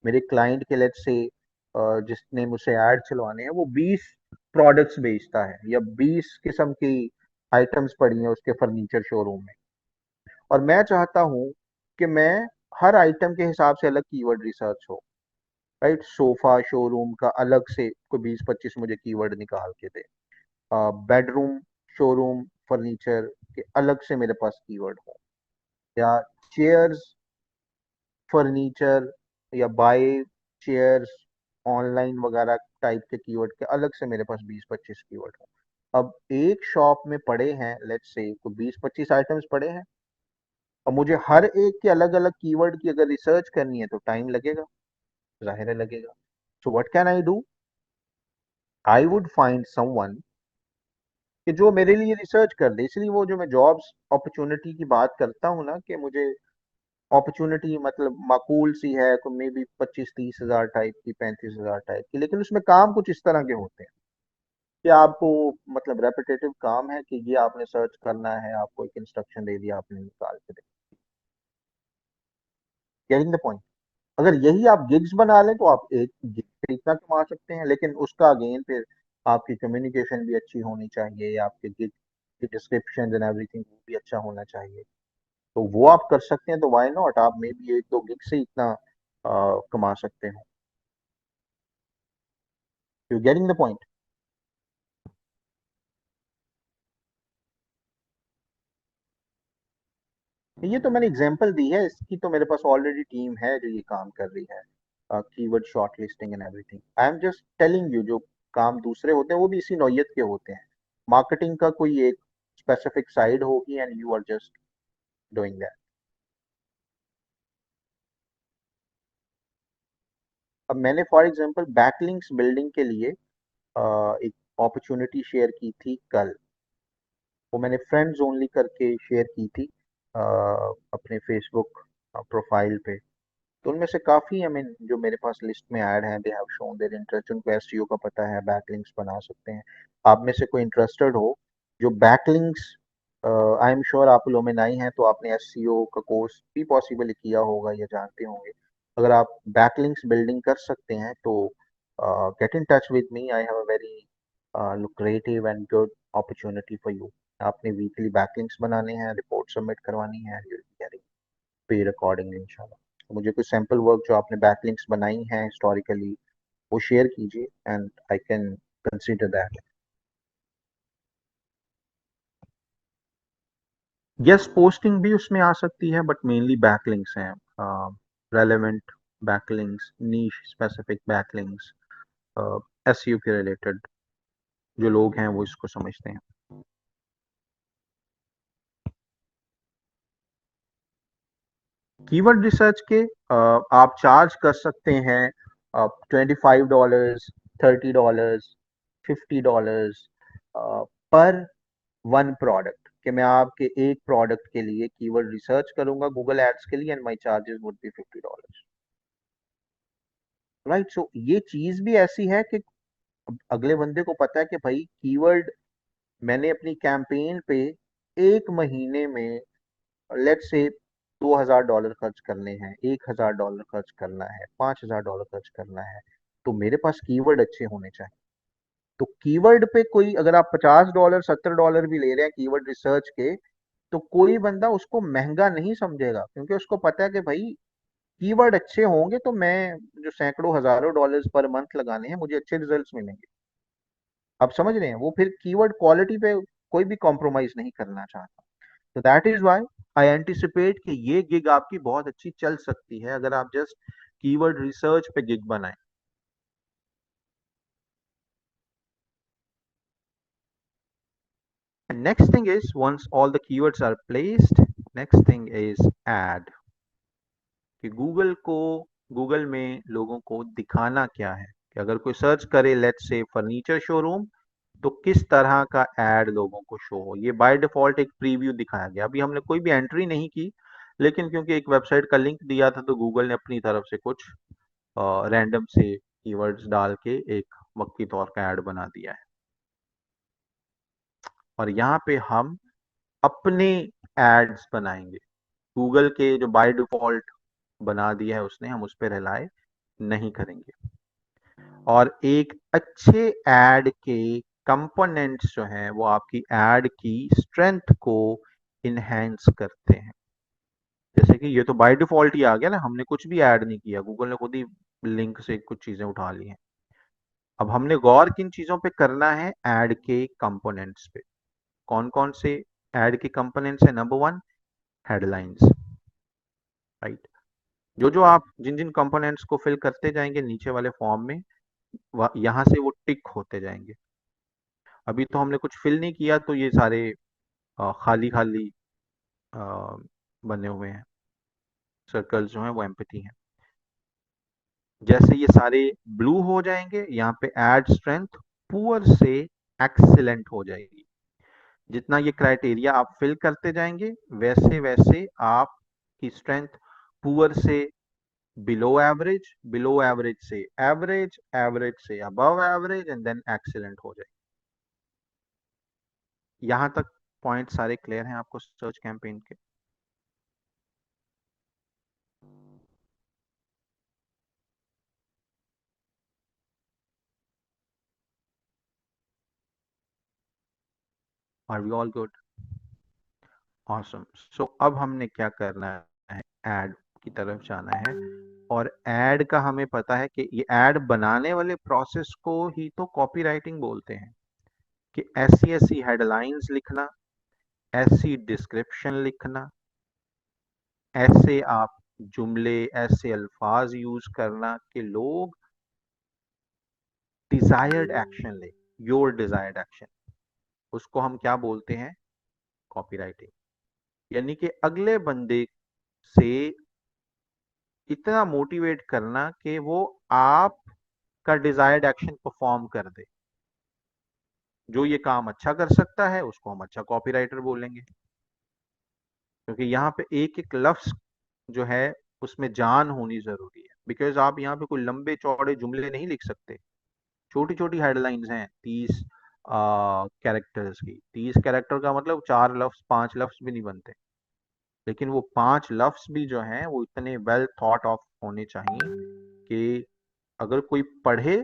मेरे क्लाइंट के लेट्स से जिसने मुझसे ऐड चलवाने हैं वो 20 प्रोडक्ट्स बेचता है, या 20 किस्म की आइटम्स पड़ी हैं उसके फर्नीचर शोरूम में, और मैं चाहता हूँ कि मैं हर आइटम के हिसाब से अलग कीवर्ड रिसर्च हो, राइट? सोफा शोरूम का अलग से कोई 20-25 मुझे कीवर्ड निकाल के दे, बेडरूम शोरूम फर्नीचर के अलग से मेरे पास कीवर्ड हो, या चेयर्स फर्नीचर, या बाय चेयर्स ऑनलाइन वगैरह टाइप के कीवर्ड के अलग से मेरे पास 20-25 कीवर्ड हो। अब एक शॉप में पड़े हैं लेट्स से, को 20-25 आइटम्स पड़े हैं, और मुझे हर एक के अलग अलग कीवर्ड की अगर रिसर्च करनी है तो टाइम लगेगा, जाहिर है लगेगा। So what can I do? I would find someone कि जो मेरे लिए रिसर्च कर दे। इसलिए वो जो मैं जॉब्स अपॉर्चुनिटी की बात करता हूँ ना, कि मुझे अपॉर्चुनिटी मतलब माकूल सी है, को मे बी 25-30 हजार टाइप की, 35 हजार टाइप की, लेकिन उसमें काम कुछ इस तरह के होते हैं कि आपको मतलब रेपिटेटिव काम है कि ये आपने सर्च करना है, आपको एक इंस्ट्रक्शन दे दिया, आपने निकाल के दे। Getting the point? अगर यही आप गिग्स बना लें तो आप एक गिग से इतना कमा सकते हैं, लेकिन उसका अगेन फिर आपकी कम्युनिकेशन भी अच्छी होनी चाहिए, आपके गिग की डिस्क्रिप्शन एंड एवरीथिंग भी अच्छा होना चाहिए। तो वो आप कर सकते हैं, तो व्हाई नॉट, आप मे बी एक दो गिग से इतना कमा सकते हो। You getting the point? ये तो मैंने एग्जांपल दी है, इसकी तो मेरे पास ऑलरेडी टीम है जो ये काम कर रही है, keyword short listing and everything. I am just telling you, जो काम दूसरे होते हैं वो भी इसी नौयत के होते हैं। मार्केटिंग का कोई एक स्पेसिफिक साइड होगी and you are just doing that. अब मैंने फॉर एग्जांपल बैकलिंक्स बिल्डिंग के लिए एक अपॉर्चुनिटी शेयर की थी कल। वो मैंने फ्रेंड्स ओनली करके शेयर की थी अपने फेसबुक प्रोफाइल पे। तो उनमें से काफी, आई मीन, जो मेरे पास लिस्ट में ऐड हैं, they have shown their interest, उनको एसईओ का पता है, बैकलिंक्स बना सकते हैं। आप में से कोई इंटरेस्टेड हो जो बैकलिंक्स, आई एम श्योर आप लुमिनाई हैं तो आपने एसईओ का कोर्स भी पॉसिबली किया होगा या जानते होंगे। अगर आप बैकलिंक्स बिल्डिंग कर सकते हैं तो get in touch with me, I have a very lucrative and good opportunity for you. आपने वीकली बैकलिंक्स बनाने हैं, रिपोर्ट सबमिट करवानी है, पेड अकॉर्डिंगली इंशाल्लाह। तो मुझे कुछ सैंपल वर्क जो आपने बैकलिंक्स बनाई हैं हिस्टोरिकली वो शेयर कीजिए and I can consider that. Yes, posting भी उसमें आ सकती है, बट मेनली बैकलिंक्स हैं, रेलेवेंट बैकलिंक्स, नीश स्पेसिफिक बैकलिंक्स, एसईओ के रिलेटेड जो लोग हैं वो इसको समझते हैं। कीवर्ड रिसर्च के आप चार्ज कर सकते हैं $25, $30, $50 पर वन प्रोडक्ट, कि मैं आपके एक प्रोडक्ट के लिए कीवर्ड रिसर्च करूंगा गूगल एड्स के लिए, and my charges would be $50। Right? So ये चीज भी ऐसी है कि अगले बंदे को पता है कि भाई कीवर्ड मैंने अपनी कैंपेन पे एक महीने में लेट्स से $2,000 खर्च करने हैं, $1,000 खर्च करना है, $5,000 खर्च करना है, तो मेरे पास कीवर्ड अच्छे होने चाहिए। तो कीवर्ड पे कोई, अगर आप $50 $70 भी ले रहे हैं कीवर्ड रिसर्च के, तो कोई बंदा उसको महंगा नहीं समझेगा, क्योंकि उसको पता है कि भाई कीवर्ड अच्छे होंगे तो मैं जो सैकड़ों हजारों डॉलर्स पर मंथ लगाने हैं मुझे अच्छे रिजल्ट्स मिलेंगे। आप समझ रहे हैं? वो फिर कीवर्ड क्वालिटी पे कोई भी कॉम्प्रोमाइज नहीं करना चाहता। तो that is why I anticipate कि ये गिग आपकी बहुत अच्छी चल सकती है अगर आप जस्ट कीवर्ड रिसर्च पे गिग बनाएं। And next thing is, once all the keywords are placed, next thing is ad, कि गूगल में लोगों को दिखाना क्या है, कि अगर कोई सर्च करे लेट्स से फर्नीचर शोरूम, तो किस तरह का एड लोगों को शो हो। ये बाय डिफॉल्ट एक प्रीव्यू दिखाया गया, अभी हमने कोई भी एंट्री नहीं की, लेकिन क्योंकि एक वेबसाइट का लिंक दिया था तो गूगल ने अपनी तरफ से कुछ रैंडम से कीवर्ड्स डाल के एक वक्ती तौर का ऐड बना दिया है। और यहाँ पे हम अपने एड्स बनाएंगे, गूगल के जो बाय डिफॉल्ट बना दिया है उसने, हम उस पर रिलाय नहीं करेंगे। और एक अच्छे एड के कंपोनेंट्स जो हैं वो आपकी एड की स्ट्रेंथ को इनहेंस करते हैं। जैसे कि ये तो बाय डिफॉल्ट ही आ गया ना, हमने कुछ भी ऐड नहीं किया, गूगल ने खुद ही लिंक से कुछ चीजें उठा ली हैं। अब हमने गौर किन चीजों पे करना है? ऐड के कंपोनेंट्स पे। कौन कौन से ऐड के कंपोनेंट्स है? Number one, headlines. राइट? जो जो आप जिन जिन कंपोनेंट्स को फिल करते जाएंगे नीचे वाले फॉर्म में, यहां से वो टिक होते जाएंगे। अभी तो हमने कुछ फिल नहीं किया तो ये सारे खाली खाली बने हुए हैं, सर्कल्स जो हैं वो एम्पैथी हैं। जैसे ये सारे ब्लू हो जाएंगे, यहाँ पे ऐड स्ट्रेंथ पुअर से एक्सीलेंट हो जाएगी। जितना ये क्राइटेरिया आप फिल करते जाएंगे, वैसे वैसे आपकी स्ट्रेंथ पुअर से बिलो एवरेज से एवरेज, एवरेज से above average and then excellent हो जाएगी। यहां तक पॉइंट सारे क्लियर हैं आपको सर्च कैंपेन के? Are we all good? Awesome. So अब हमने क्या करना है, एड की तरफ जाना है। और एड का हमें पता है कि ये एड बनाने वाले प्रोसेस को ही तो कॉपीराइटिंग बोलते हैं, कि ऐसी ऐसी हेडलाइंस लिखना, ऐसी डिस्क्रिप्शन लिखना, ऐसे आप जुमले, ऐसे अल्फाज यूज करना कि लोग डिजायर्ड एक्शन ले, योर डिजायर्ड एक्शन। उसको हम क्या बोलते हैं? कॉपीराइटिंग। यानी कि अगले बंदे से इतना मोटिवेट करना कि वो आप का डिजायर्ड एक्शन परफॉर्म कर दे। जो ये काम अच्छा कर सकता है उसको हम अच्छा कॉपीराइटर बोलेंगे, क्योंकि यहाँ पे एक एक लफ्ज जो है उसमें जान होनी जरूरी है। बिकॉज आप यहाँ पे कोई लंबे चौड़े जुमले नहीं लिख सकते। छोटी छोटी हेडलाइंस हैं 30 कैरेक्टर्स की। 30 कैरेक्टर का मतलब 4 लफ्ज 5 लफ्ज भी नहीं बनते। लेकिन वो 5 लफ्ज भी जो हैं वो इतने वेल थॉट ऑफ होने चाहिए कि अगर कोई पढ़े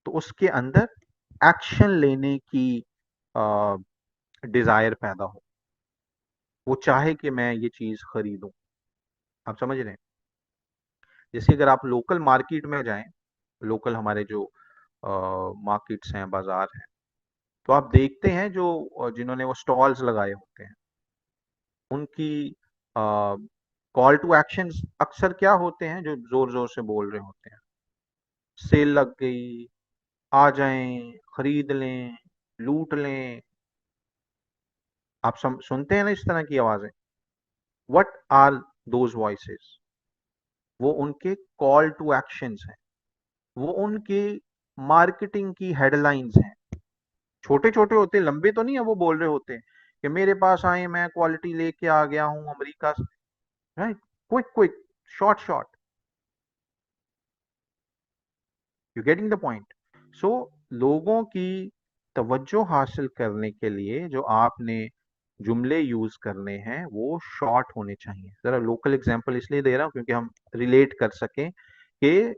तो उसके अंदर एक्शन लेने की डिजायर पैदा हो, वो चाहे कि मैं ये चीज खरीदूं। आप समझ रहे हैं? जैसे अगर आप लोकल मार्केट में जाएं, लोकल हमारे जो मार्केट्स हैं, बाजार हैं, तो आप देखते हैं जो जिन्होंने वो स्टॉल्स लगाए होते हैं, उनकी कॉल टू एक्शंस अक्सर क्या होते हैं, जो जोर जोर से बोल रहे होते हैं, सेल लग गई, आ जाएं, खरीद लें, लूट लें। आप सुनते हैं ना इस तरह की आवाजें? What are those voices? वो उनके कॉल टू एक्शंस हैं, वो उनकी मार्केटिंग की हेडलाइंस हैं। छोटे छोटे होते, लंबे तो नहीं है, वो बोल रहे होते हैं कि मेरे पास आए, मैं क्वालिटी लेके आ गया हूं अमेरिका से। Right? Quick quick, short short. You getting the point? So लोगों की तवज्जो हासिल करने के लिए जो आपने जुमले यूज करने हैं वो शॉर्ट होने चाहिए। जरा लोकल एग्जांपल इसलिए दे रहा हूं क्योंकि हम रिलेट कर सकें कि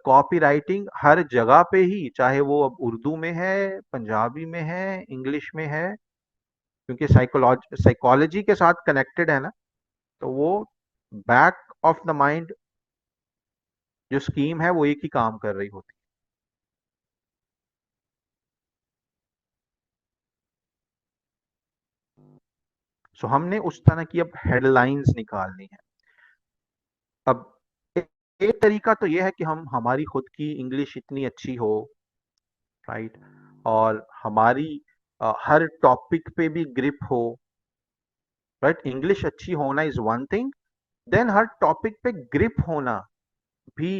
कॉपी राइटिंग हर जगह पे ही, चाहे वो अब उर्दू में है, पंजाबी में है, इंग्लिश में है, क्योंकि साइकोलॉजी के साथ कनेक्टेड है ना, तो वो बैक ऑफ द माइंड जो स्कीम है वो एक ही काम कर रही होती है। सो हमने उस तरह की अब हेडलाइंस निकालनी है। अब एक तरीका तो यह है कि हम हमारी खुद की इंग्लिश इतनी अच्छी हो, राइट, और हमारी हर टॉपिक पे भी ग्रिप हो। राइट? इंग्लिश अच्छी होना इज वन थिंग, देन हर टॉपिक पे ग्रिप होना भी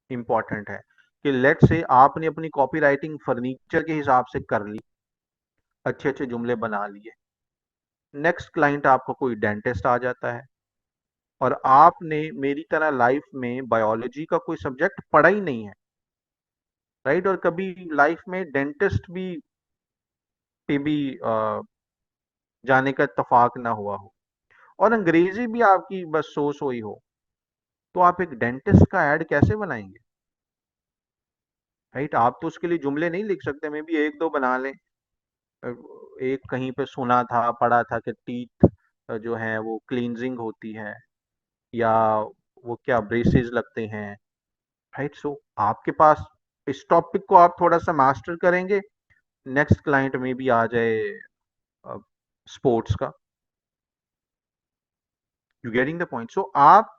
इंपॉर्टेंट है। कि लेट से आपने अपनी कॉपी राइटिंग फर्नीचर के हिसाब से कर ली, अच्छे अच्छे जुमले बना लिए, नेक्स्ट क्लाइंट आपको कोई डेंटिस्ट आ जाता है, और आपने मेरी तरह लाइफ में बायोलॉजी का कोई सब्जेक्ट पढ़ा ही नहीं है, राइट, और कभी लाइफ में डेंटिस्ट भी पे भी जाने का इत्तेफाक ना हुआ हो, और अंग्रेजी भी आपकी बस सो सो ही हो, तो आप एक डेंटिस्ट का ऐड कैसे बनाएंगे? राइट? आप तो उसके लिए जुमले नहीं लिख सकते, मे भी एक दो बना लें। एक कहीं पे सुना था, पढ़ा था कि टीथ जो है वो क्लींजिंग होती है, या वो क्या ब्रेसेस लगते हैं। राइट? सो आपके पास इस टॉपिक को आप थोड़ा सा मास्टर करेंगे, नेक्स्ट क्लाइंट में भी आ जाए स्पोर्ट्स का। You getting the point? So आप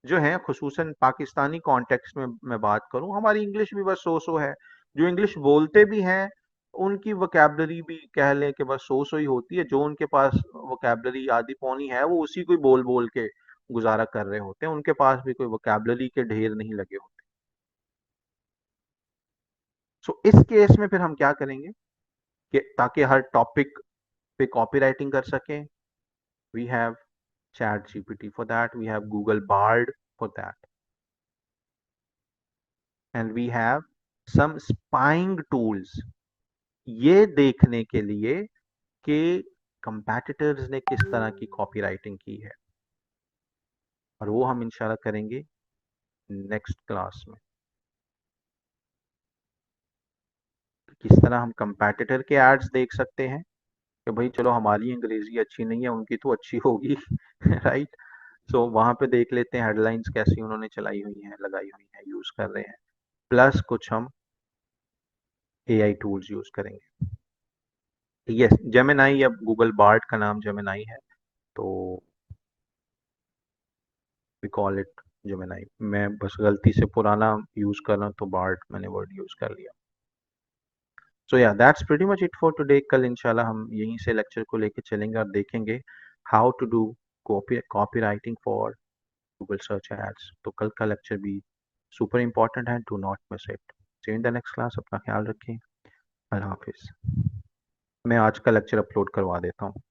जो है, खुसूसन पाकिस्तानी कॉन्टेक्स्ट में मैं बात करूं, हमारी इंग्लिश भी बस सो सो है। जो इंग्लिश बोलते भी हैं उनकी वोकैबलरी भी कह लें कि बस सो ही होती है, जो उनके पास वोकैबलरी आधी पौनी है वो उसी को ही बोल बोल के गुजारा कर रहे होते हैं, उनके पास भी कोई वोकैबलरी के ढेर नहीं लगे होते। सो इस केस में फिर हम क्या करेंगे कि ताकि हर टॉपिक पे कॉपी राइटिंग कर सकें, we have Chat GPT for that, we have Google Bard for that, and we have some spying tools, ये देखने के लिए कि कंपेटिटर्स ने किस तरह की कॉपी राइटिंग की है, और वो हम इंशाल्लाह करेंगे नेक्स्ट क्लास में। किस तरह हम कंपेटिटर के एड्स देख सकते हैं कि भाई चलो हमारी अंग्रेजी अच्छी नहीं है, उनकी तो अच्छी होगी राइट। सो वहां पे देख लेते हैं हेडलाइंस कैसी उन्होंने चलाई हुई हैं, लगाई हुई हैं, यूज कर रहे हैं, प्लस कुछ हम एआई टूल्स यूज करेंगे। यस, जेमिनाई, अब गूगल बार्ड का नाम जेमिनाई है, तो वी कॉल इट जेमिनाई। मैं बस गलती से पुराना यूज कर रहा हूँ तो बार्ड मैंने वर्ड यूज कर लिया। सो या that's pretty much it for today. कल इंशाल्लाह हम यहीं से लेक्चर को लेके चलेंगे और देखेंगे how to do copy writing for Google search ads. तो कल का लेक्चर भी सुपर इंपॉर्टेंट है, do not miss it. See in the next class, अपना ख्याल रखें, अल्लाह हाफिज। मैं आज का लेक्चर अपलोड करवा देता हूँ।